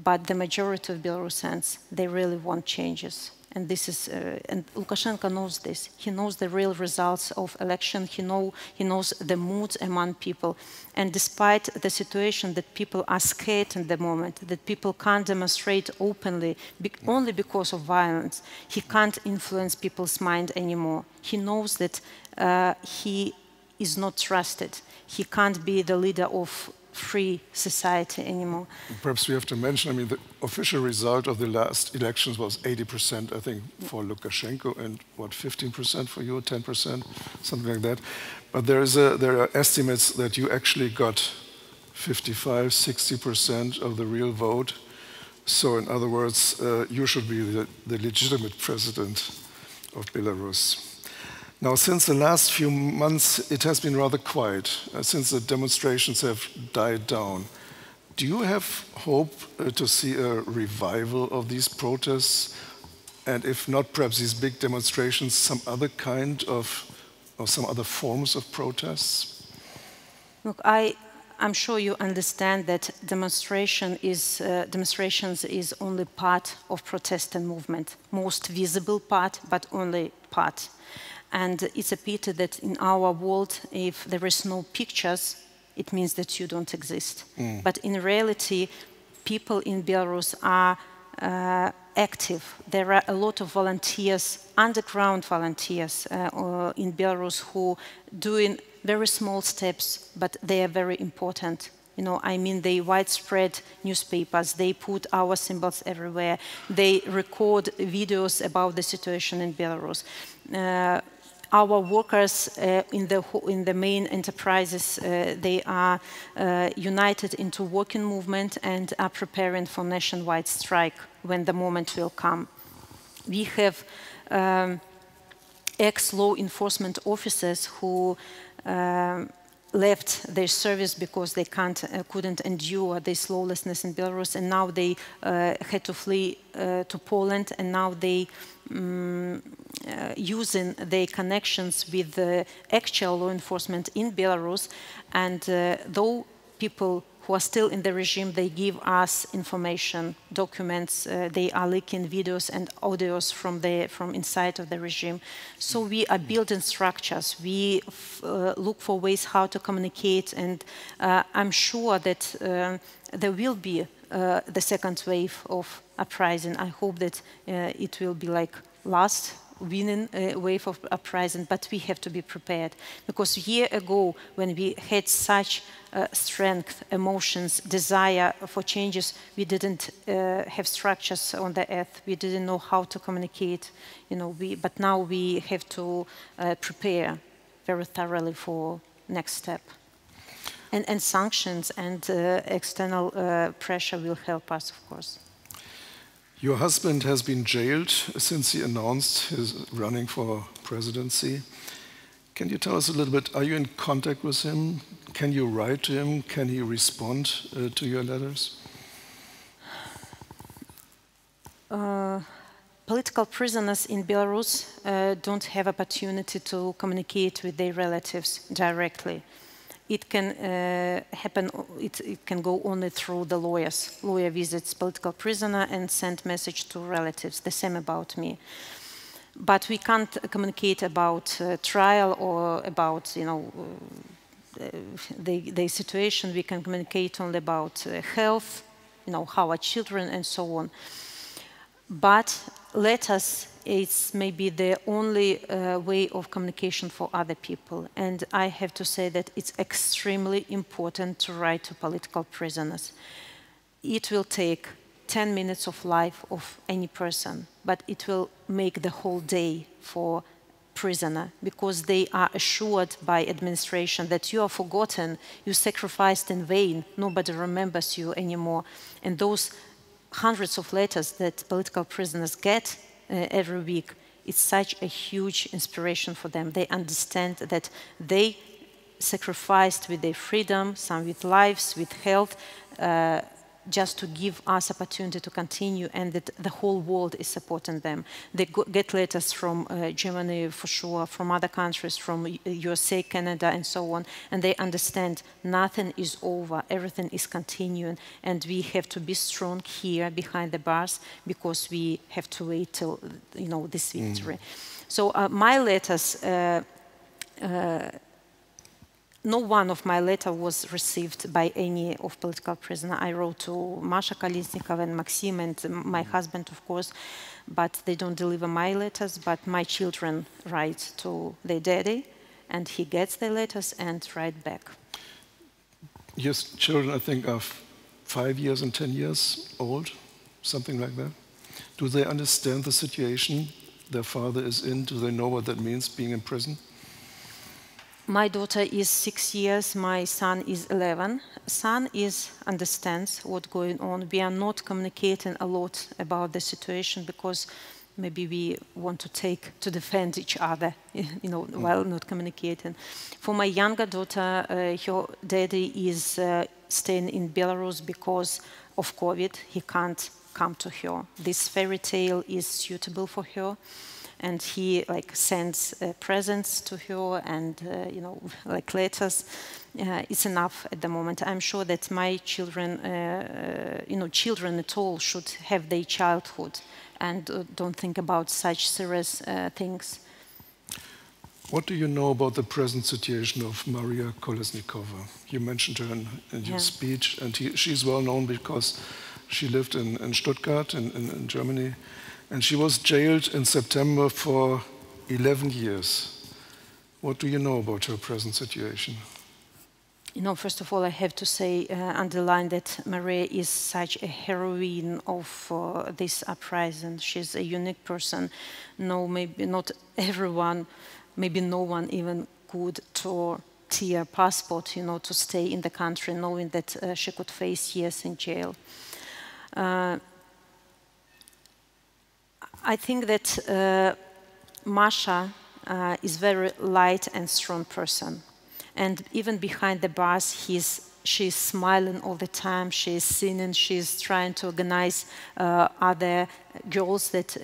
but the majority of Belarusians, they really want changes. And this is, and Lukashenko knows this. He knows the real results of election. He knows the moods among people. And despite the situation that people are scared in the moment, that people can't demonstrate openly only because of violence, he can't influence people's mind anymore. He knows that he is not trusted. He can't be the leader of free society anymore. Perhaps we have to mention, the official result of the last elections was 80%, I think, for Lukashenko, and 15% for you, 10%, something like that. But there are estimates that you actually got 55, 60% of the real vote. So in other words, you should be the legitimate president of Belarus. Now, since the last few months, it has been rather quiet, since the demonstrations have died down. Do you have hope to see a revival of these protests? And if not, perhaps these big demonstrations, some other kind of, or some other forms of protests? Look, I'm sure you understand that demonstrations is only part of protest and movement, most visible part, but only part. And it's a pity that in our world, if there is no pictures, it means that you don't exist. But in reality, people in Belarus are active. There are a lot of volunteers, underground volunteers in Belarus, who doing very small steps, but they are very important. You know, I mean, they widespread newspapers, they put our symbols everywhere, they record videos about the situation in Belarus. Our workers in the main enterprises, they are united into working movement and are preparing for nationwide strike when the moment will come. We have ex-law enforcement officers who left their service because they couldn't endure this lawlessness in Belarus, and now they had to flee to Poland, and now they using their connections with the actual law enforcement in Belarus, and though people who are still in the regime, they give us information, documents, they are leaking videos and audios from inside of the regime. So we are building structures, we look for ways how to communicate, and I'm sure that there will be the second wave of uprising. I hope that it will be like last winning wave of uprising, but we have to be prepared. Because a year ago, when we had such strength, emotions, desire for changes, we didn't have structures on the earth. We didn't know how to communicate. You know, but now we have to prepare very thoroughly for next step. And sanctions and external pressure will help us, of course. Your husband has been jailed since he announced his running for presidency. Can you tell us a little bit, are you in contact with him? Can you write to him? Can he respond to your letters? Political prisoners in Belarus don't have opportunity to communicate with their relatives directly. It can happen, it can go only through the lawyers. Lawyer visits political prisoner and send message to relatives, the same about me. But we can't communicate about trial or about, you know, the situation. We can communicate only about health, you know, how are children and so on. But letters, it's maybe the only way of communication for other people. And I have to say that it's extremely important to write to political prisoners. It will take 10 minutes of life of any person, but it will make the whole day for prisoner, because they are assured by administration that you are forgotten, you sacrificed in vain, nobody remembers you anymore. And those hundreds of letters that political prisoners get every week, it's such a huge inspiration for them. They understand that they sacrificed with their freedom, some with lives, with health, just to give us opportunity to continue, and that the whole world is supporting them. They get letters from Germany for sure, from other countries, from USA, Canada, and so on, and they understand nothing is over, everything is continuing, and we have to be strong here behind the bars, because we have to wait till, you know, this victory. So my letters, no one of my letter was received by any of political prisoners. I wrote to Masha Kolesnikova and Maxim and my husband, of course, but they don't deliver my letters, but my children write to their daddy, and he gets the letters and write back. Your children, I think, are 5 years and 10 years old, something like that. Do they understand the situation their father is in? Do they know what that means, being in prison? My daughter is 6 years, my son is 11. Son understands what's going on. We are not communicating a lot about the situation because maybe we want to defend each other, you know, while not communicating. For my younger daughter, her daddy is staying in Belarus because of COVID. He can't come to her. This fairy tale is suitable for her. And he sends presents to her and letters. It's enough at the moment. I'm sure that my children, children at all should have their childhood and don't think about such serious things. What do you know about the present situation of Maria Kolesnikova? You mentioned her in your speech, and she's well known because she lived in Stuttgart in Germany. And she was jailed in September for 11 years. What do you know about her present situation? You know, first of all, I have to say, underline that Maria is such a heroine of this uprising. She's a unique person. No, maybe not everyone, maybe no one even could tear passport, you know, to stay in the country, knowing that she could face years in jail. I think that Masha is very light and strong person. And even behind the bars, she's smiling all the time. She's singing. She's trying to organize other girls that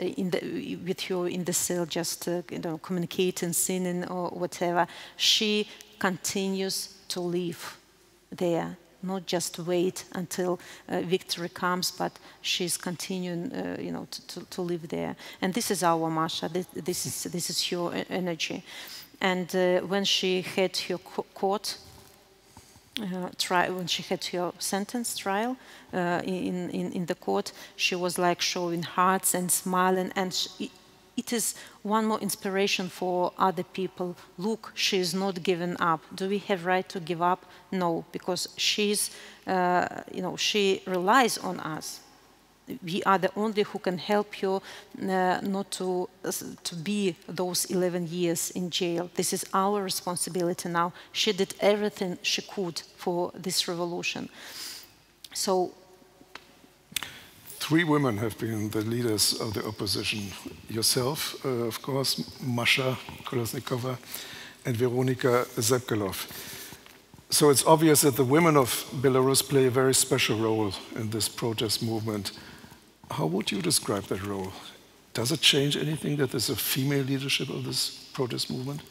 with her in the cell, just you know, communicating, singing, or whatever. She continues to live there, not just wait until victory comes, but she's continuing, you know, to live there. And this is our Masha. This is her energy. And when she had her court trial, when she had her sentence trial in the court, she was like showing hearts and smiling. And it is one more inspiration for other people. Look, she is not giving up. Do we have right to give up? No, because she's, you know, she relies on us. We are the only who can help you not to be those 11 years in jail. This is our responsibility now. She did everything she could for this revolution. So, 3 women have been the leaders of the opposition. Yourself, of course, Masha Kolesnikova, and Veronika Zepkelov. So it's obvious that the women of Belarus play a very special role in this protest movement. How would you describe that role? Does it change anything that there's a female leadership of this protest movement?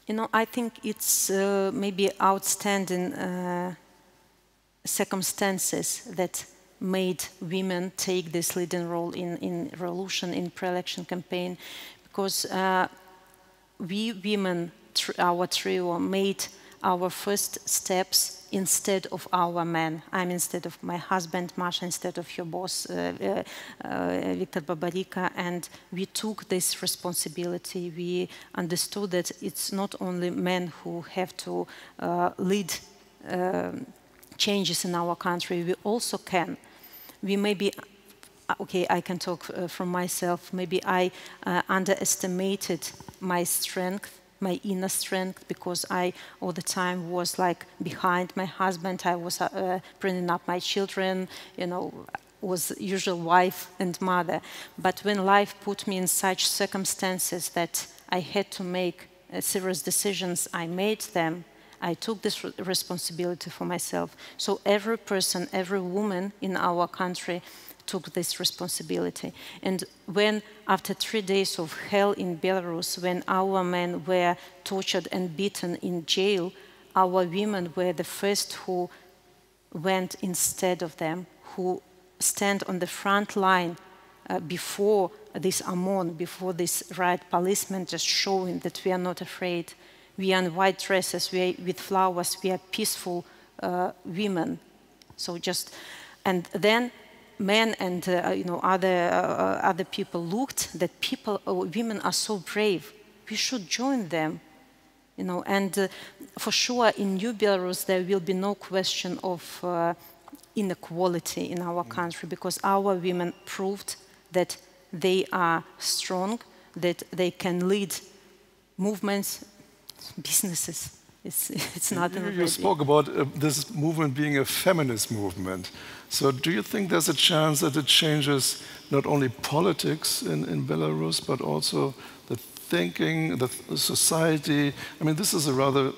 You know, I think it's maybe outstanding circumstances that made women take this leading role in revolution, in pre-election campaign, because we women, our trio, made our first steps instead of our men. I'm instead of my husband, Masha, instead of your boss, Viktor Babarika, and we took this responsibility. We understood that it's not only men who have to lead changes in our country, we also can. We maybe, okay, I can talk from myself, maybe I underestimated my strength, my inner strength, because I all the time was like behind my husband. I was bringing up my children, you know, was usual wife and mother. But when life put me in such circumstances that I had to make serious decisions, I made them. I took this responsibility for myself. So every person, every woman in our country took this responsibility. And when, after 3 days of hell in Belarus, when our men were tortured and beaten in jail, our women were the first who went instead of them, who stand on the front line before this OMON, before this riot policemen, just showing that we are not afraid. We are in white dresses, we are with flowers, we are peaceful women. So just, and then men and you know, other people looked that women are so brave. We should join them, you know. And for sure, in New Belarus, there will be no question of inequality in our country, because our women proved that they are strong, that they can lead movements, businesses. It's not. You spoke about this movement being a feminist movement. So do you think there's a chance that it changes not only politics in Belarus, but also the thinking, the society? I mean, this is a rather,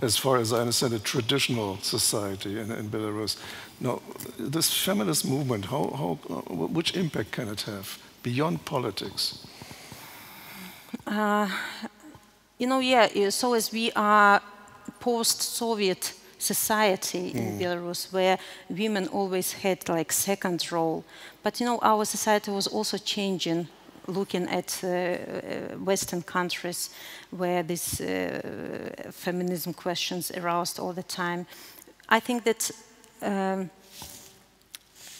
as far as I understand, a traditional society in Belarus. Now, this feminist movement, which impact can it have beyond politics? You know, yeah, so as we are post-Soviet society in Belarus, where women always had like second role. But you know, our society was also changing, looking at Western countries where these feminism questions aroused all the time. I think that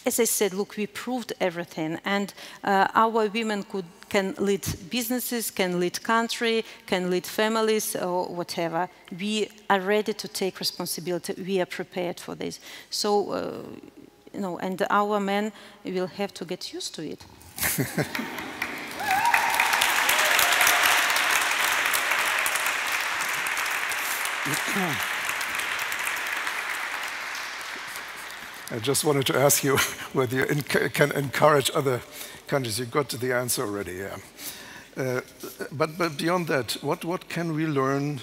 as I said, look, we proved everything, and our women can lead businesses, can lead country, can lead families, or whatever. We are ready to take responsibility. We are prepared for this. So, you know, and our men will have to get used to it. I just wanted to ask you whether you can encourage other countries. You got to the answer already, yeah. But beyond that, what can we learn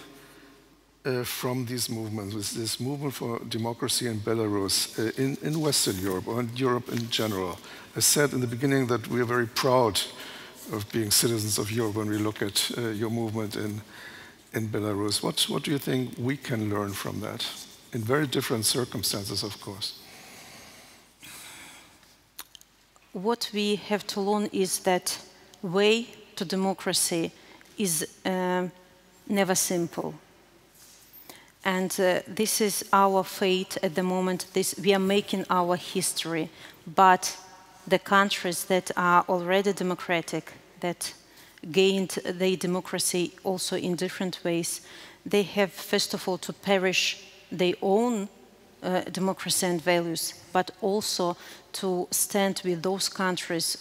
from these movements, with this movement for democracy in Belarus, in Western Europe, or in Europe in general? I said in the beginning that we are very proud of being citizens of Europe when we look at your movement in Belarus. What do you think we can learn from that? In very different circumstances, of course. What we have to learn is that way to democracy is never simple. And this is our fate at the moment. We are making our history. But the countries that are already democratic, that gained their democracy also in different ways, they have, first of all, to perish their own democracy and values, but also to stand with those countries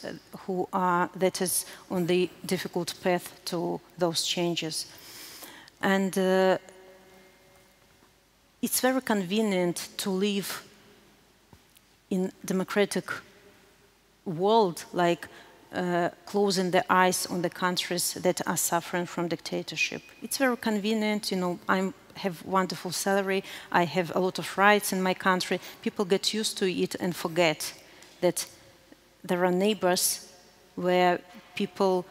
that is on the difficult path to those changes. And it's very convenient to live in democratic world, like closing the eyes on the countries that are suffering from dictatorship. It's very convenient, you know, I have wonderful salary, I have a lot of rights in my country. People get used to it and forget that there are neighbors where people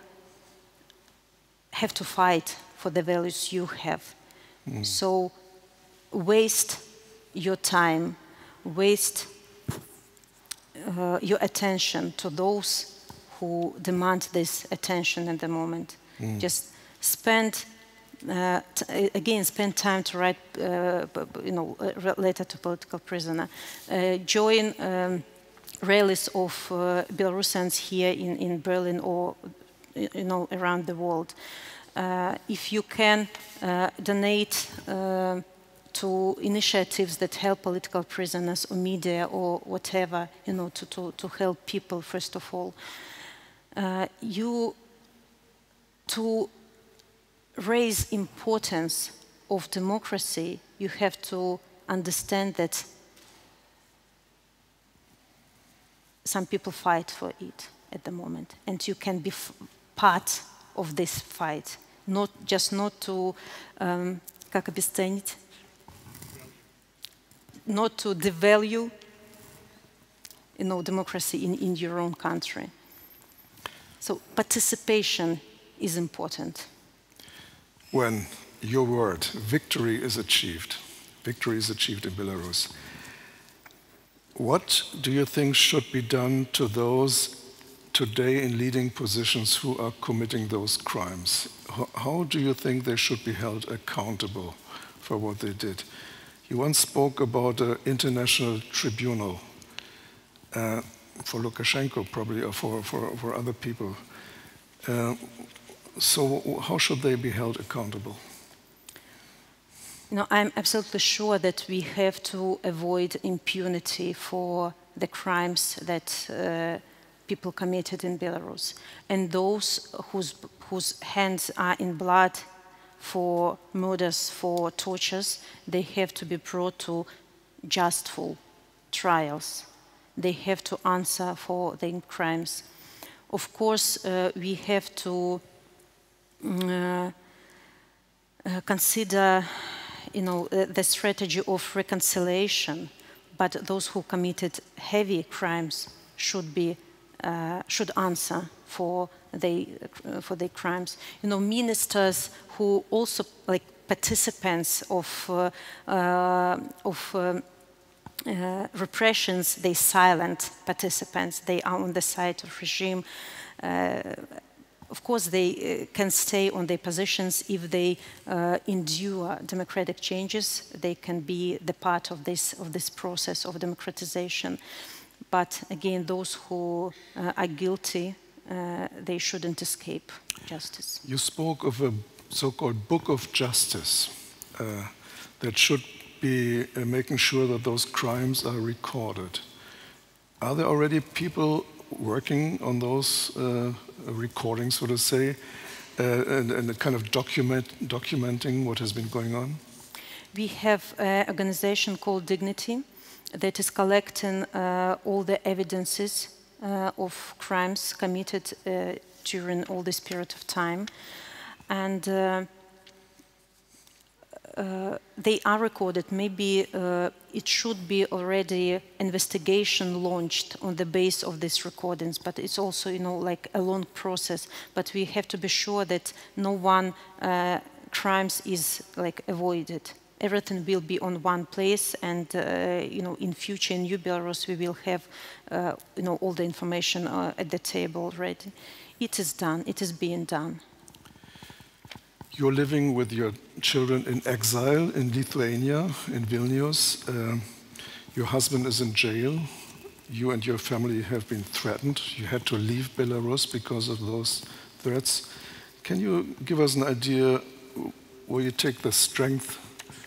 have to fight for the values you have. So waste your time, waste your attention to those who demand this attention at the moment. Just spend, spend time to write, a letter to political prisoner. Join rallies of Belarusians here in Berlin or, around the world. If you can donate to initiatives that help political prisoners or media or whatever, to help people, first of all. To raise importance of democracy, you have to understand that some people fight for it at the moment, and you can be part of this fight, not to not to devalue, democracy in your own country. So participation is important. When your word, victory is achieved in Belarus, what do you think should be done to those today in leading positions who are committing those crimes? How do you think they should be held accountable for what they did? You once spoke about an international tribunal for Lukashenko, probably, or for other people. So how should they be held accountable? I'm absolutely sure that we have to avoid impunity for the crimes that people committed in Belarus. And those whose hands are in blood for murders, for tortures, they have to be brought to justful trials. They have to answer for their crimes. Of course, we have to consider, the strategy of reconciliation. But those who committed heavy crimes should answer for their crimes. Ministers who also, like participants of repressions, they silent participants. They are on the side of regime. Of course, they can stay on their positions if they endure democratic changes. They can be the part of this process of democratization. But again, those who are guilty, they shouldn't escape justice. You spoke of a so-called book of justice that should be making sure that those crimes are recorded. Are there already people working on those recordings, so to say, and a kind of documenting what has been going on? We have an organization called Dignity that is collecting all the evidences of crimes committed during all this period of time. And they are recorded. Maybe it should be already investigation launched on the base of these recordings, but it's also, like a long process. But we have to be sure that no one crimes is like avoided. Everything will be on one place, and in future in New Belarus we will have all the information at the table already. It is done. It is being done. You're living with your children in exile in Lithuania, in Vilnius. Your husband is in jail. You and your family have been threatened. You had to leave Belarus because of those threats. Can you give us an idea where you take the strength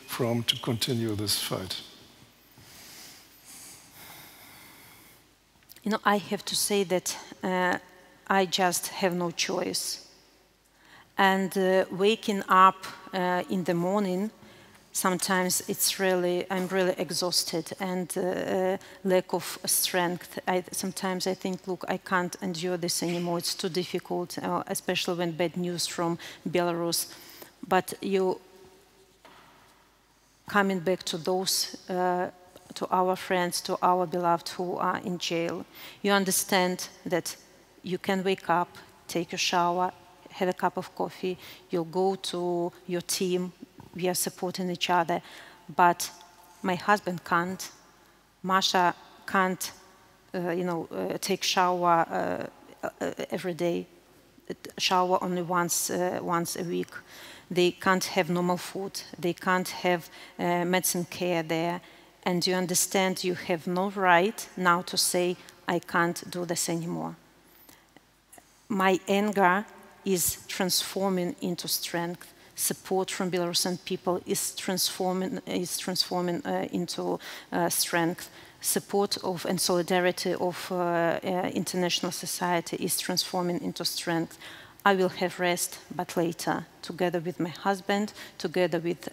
from to continue this fight? I have to say that I just have no choice. And waking up in the morning, sometimes I'm really exhausted and lack of strength. Sometimes I think, look, I can't endure this anymore. It's too difficult, especially when bad news from Belarus. But you coming back to those, to our friends, to our beloved who are in jail, you understand that you can wake up, take a shower, have a cup of coffee, you'll go to your team, we are supporting each other, but my husband can't, Masha can't, take shower every day, shower only once a week. They can't have normal food, they can't have medicine care there, and you understand you have no right now to say, I can't do this anymore. My anger is transforming into strength. Support from Belarusian people is transforming into strength. Support of and solidarity of international society is transforming into strength. I will have rest, but later, together with my husband, together with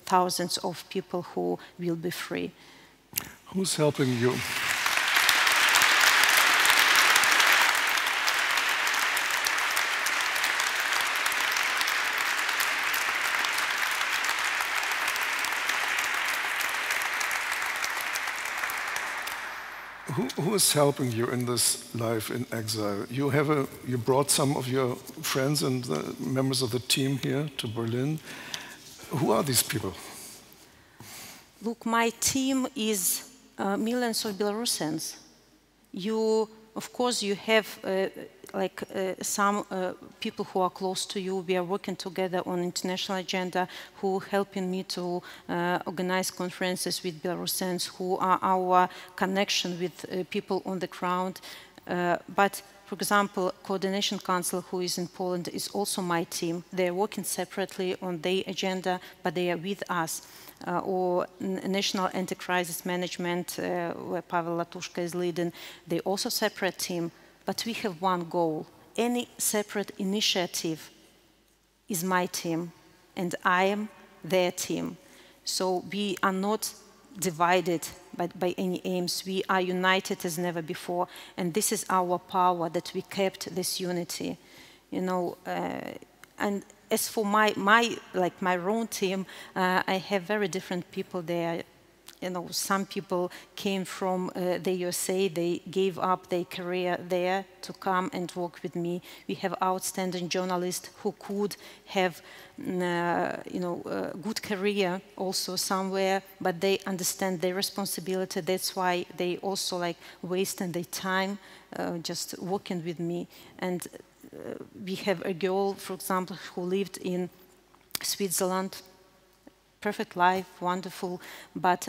thousands of people who will be free. Who's helping you? Who is helping you in this life in exile? You brought some of your friends and the members of the team here to Berlin. Who are these people? Look, my team is millions of Belarusians. Of course, you have some people who are close to you. We are working together on international agenda, who are helping me to organize conferences with Belarusians, who are our connection with people on the ground. But, for example, Coordination Council, who is in Poland, is also my team. They are working separately on their agenda, but they are with us. Or National Anti-Crisis Management, where Pavel Latushka is leading, they also separate team, but we have one goal. Any separate initiative is my team, and I am their team. So we are not divided by any aims. We are united as never before, and this is our power, that we kept this unity, and as for my own team, I have very different people there. Some people came from the USA, they gave up their career there to come and work with me. We have outstanding journalists who could have, a good career also somewhere, but they understand their responsibility. That's why they also wasting their time just working with me. And we have a girl, for example, who lived in Switzerland, perfect life, wonderful, but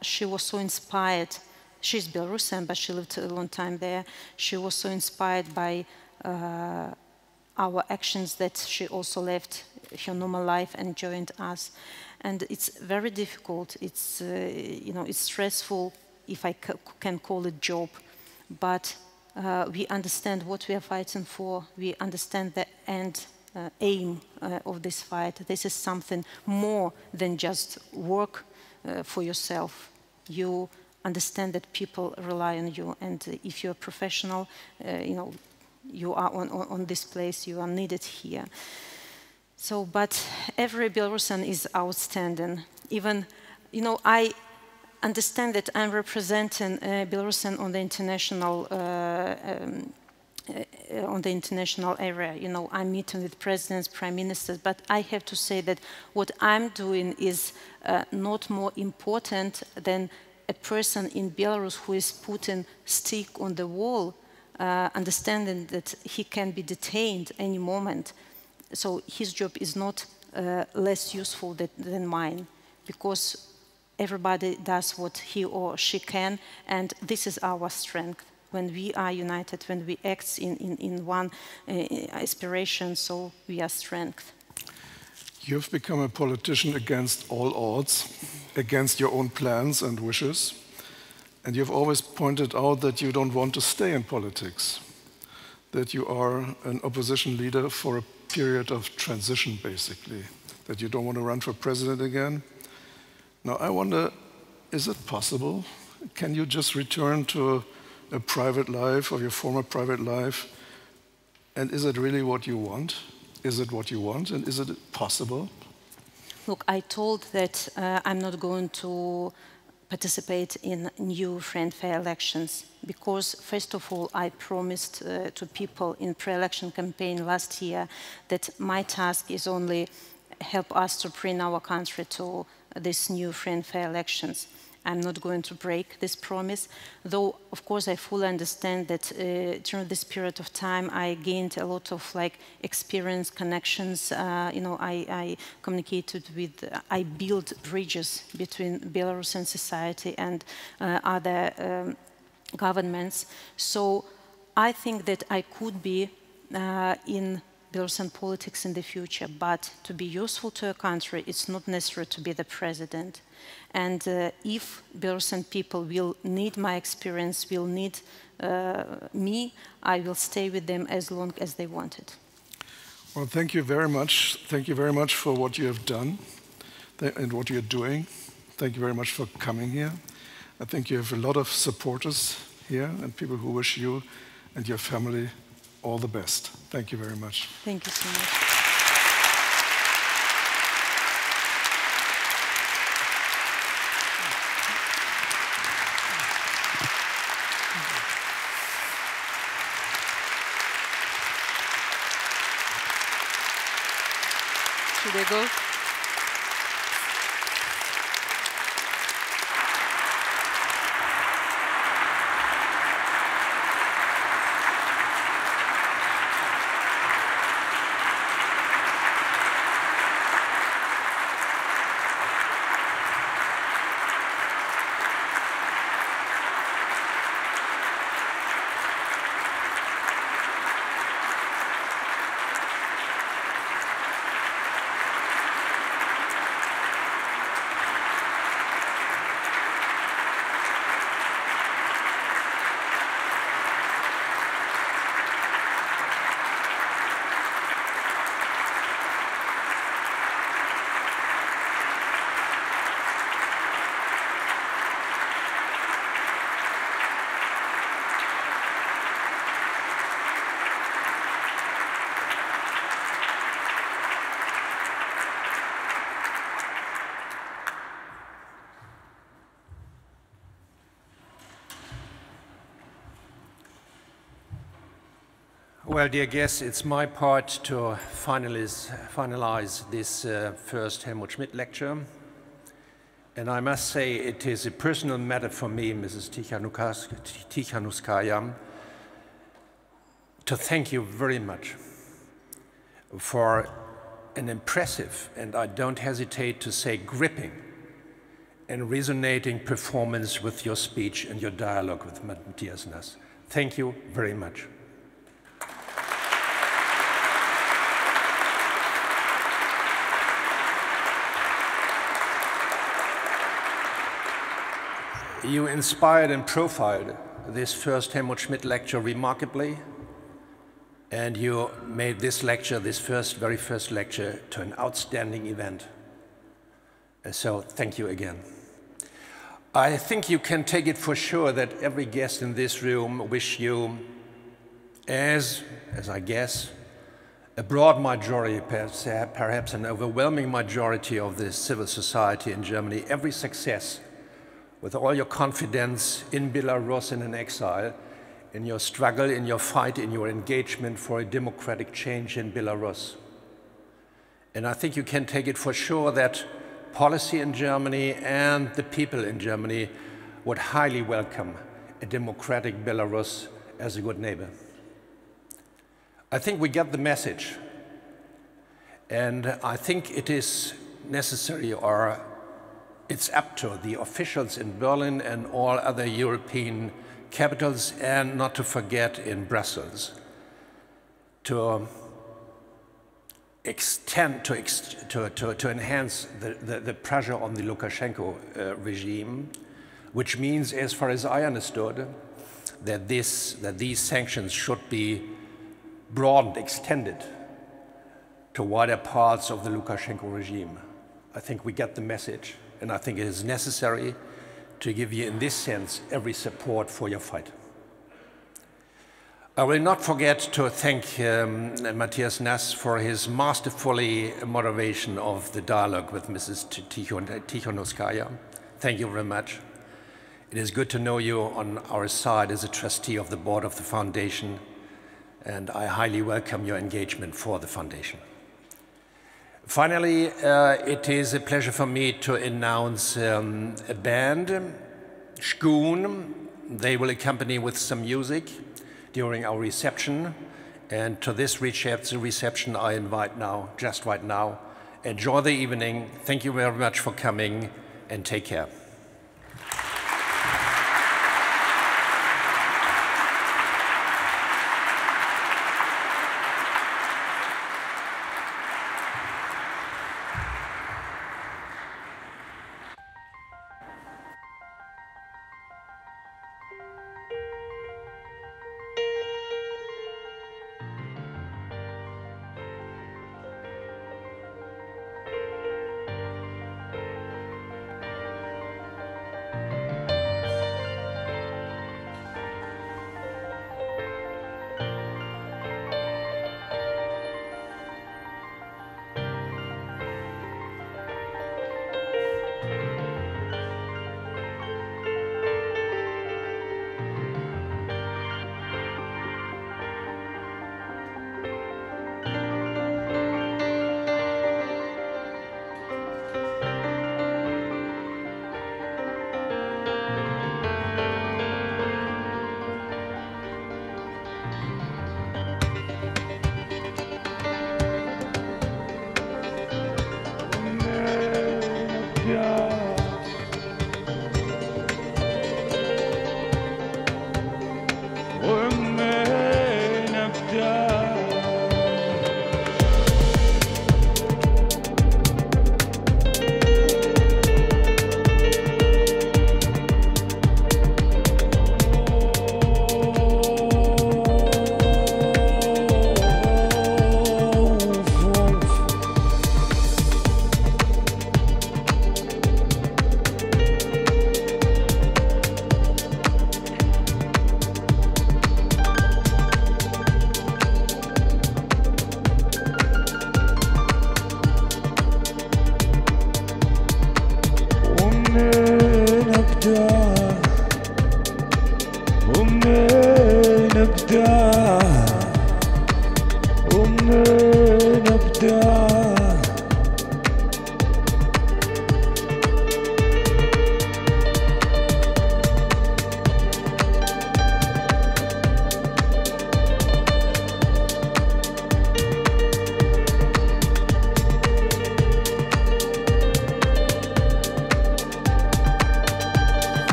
she was so inspired she's Belarusian, but she lived a long time there. She was so inspired by our actions that she also left her normal life and joined us. And it's very difficult. It's, it's stressful, if I can call it job, but we understand what we are fighting for. We understand the end aim of this fight. This is something more than just work for yourself. You understand that people rely on you, and if you're a professional, you are on this place, you are needed here. So, but every Belarusian is outstanding. Even, I understand that I'm representing Belarusian on the international area. I'm meeting with presidents, prime ministers, but I have to say that what I'm doing is not more important than a person in Belarus who is putting stick on the wall, understanding that he can be detained any moment. So his job is not less useful than mine, because everybody does what he or she can, and this is our strength. When we are united, when we act in one aspiration, so we are strength. You've become a politician against all odds, against your own plans and wishes, and you've always pointed out that you don't want to stay in politics, that you are an opposition leader for a period of transition, basically, that you don't want to run for president again. Now, I wonder, is it possible? Can you just return to a private life, or your former private life, and is it really what you want? Is it what you want, and is it possible? Look, I told that I'm not going to participate in new free and fair elections because, first of all, I promised to people in pre-election campaign last year that my task is only help us to bring our country to these new free and fair elections. I'm not going to break this promise, though, of course, I fully understand that during this period of time, I gained a lot of experience, connections. I communicated with, I built bridges between Belarusian society and other governments. So I think that I could be in Belarusian politics in the future, but to be useful to a country, it's not necessary to be the president. And if Belarusian people will need my experience, will need me, I will stay with them as long as they want it. Well, thank you very much. Thank you very much for what you have done and what you're doing. Thank you very much for coming here. I think you have a lot of supporters here and people who wish you and your family all the best. Thank you very much. Thank you so much. Should I go? Well, dear guests, it's my part to finalize this first Helmut Schmidt lecture. And I must say it is a personal matter for me, Mrs. Tsikhanouskaya, to thank you very much for an impressive, and I don't hesitate to say gripping, and resonating performance with your speech and your dialogue with Matthias Naß. Thank you very much. You inspired and profiled this first Helmut Schmidt Lecture remarkably, and you made this lecture, this very first lecture, to an outstanding event. So thank you again. I think you can take it for sure that every guest in this room wish you, as I guess, a broad majority, perhaps an overwhelming majority of the civil society in Germany, every success with all your confidence in Belarus and in exile, in your struggle, in your fight, in your engagement for a democratic change in Belarus. And I think you can take it for sure that policy in Germany and the people in Germany would highly welcome a democratic Belarus as a good neighbor. I think we get the message. And I think it is necessary, or it's up to the officials in Berlin and all other European capitals, and not to forget in Brussels, to enhance the pressure on the Lukashenko regime, which means, as far as I understood, that these sanctions should be broadened, extended to wider parts of the Lukashenko regime. I think we get the message. And I think it is necessary to give you, in this sense, every support for your fight. I will not forget to thank Matthias Naß for his masterfully moderation of the dialogue with Mrs. Tsikhanouskaya. Thank you very much. It is good to know you on our side as a trustee of the board of the foundation, and I highly welcome your engagement for the foundation. Finally, it is a pleasure for me to announce a band, Schon. They will accompany with some music during our reception. And to this reception, I invite now, just right now, enjoy the evening. Thank you very much for coming, and take care.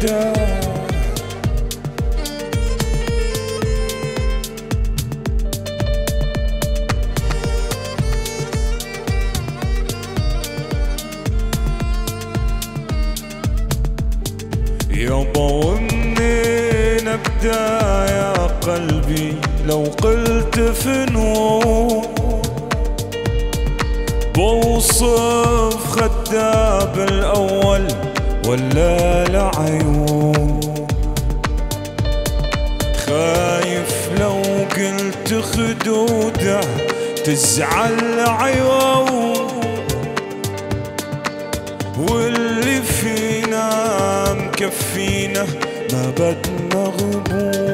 نبدأ يابا ومنين ابدا يا قلبي لو قلت فنون بوصف خداب الاول ولا العيون خايف لو قلت خدوده تزعل عيون واللي فينا مكفينا ما بدنا غبون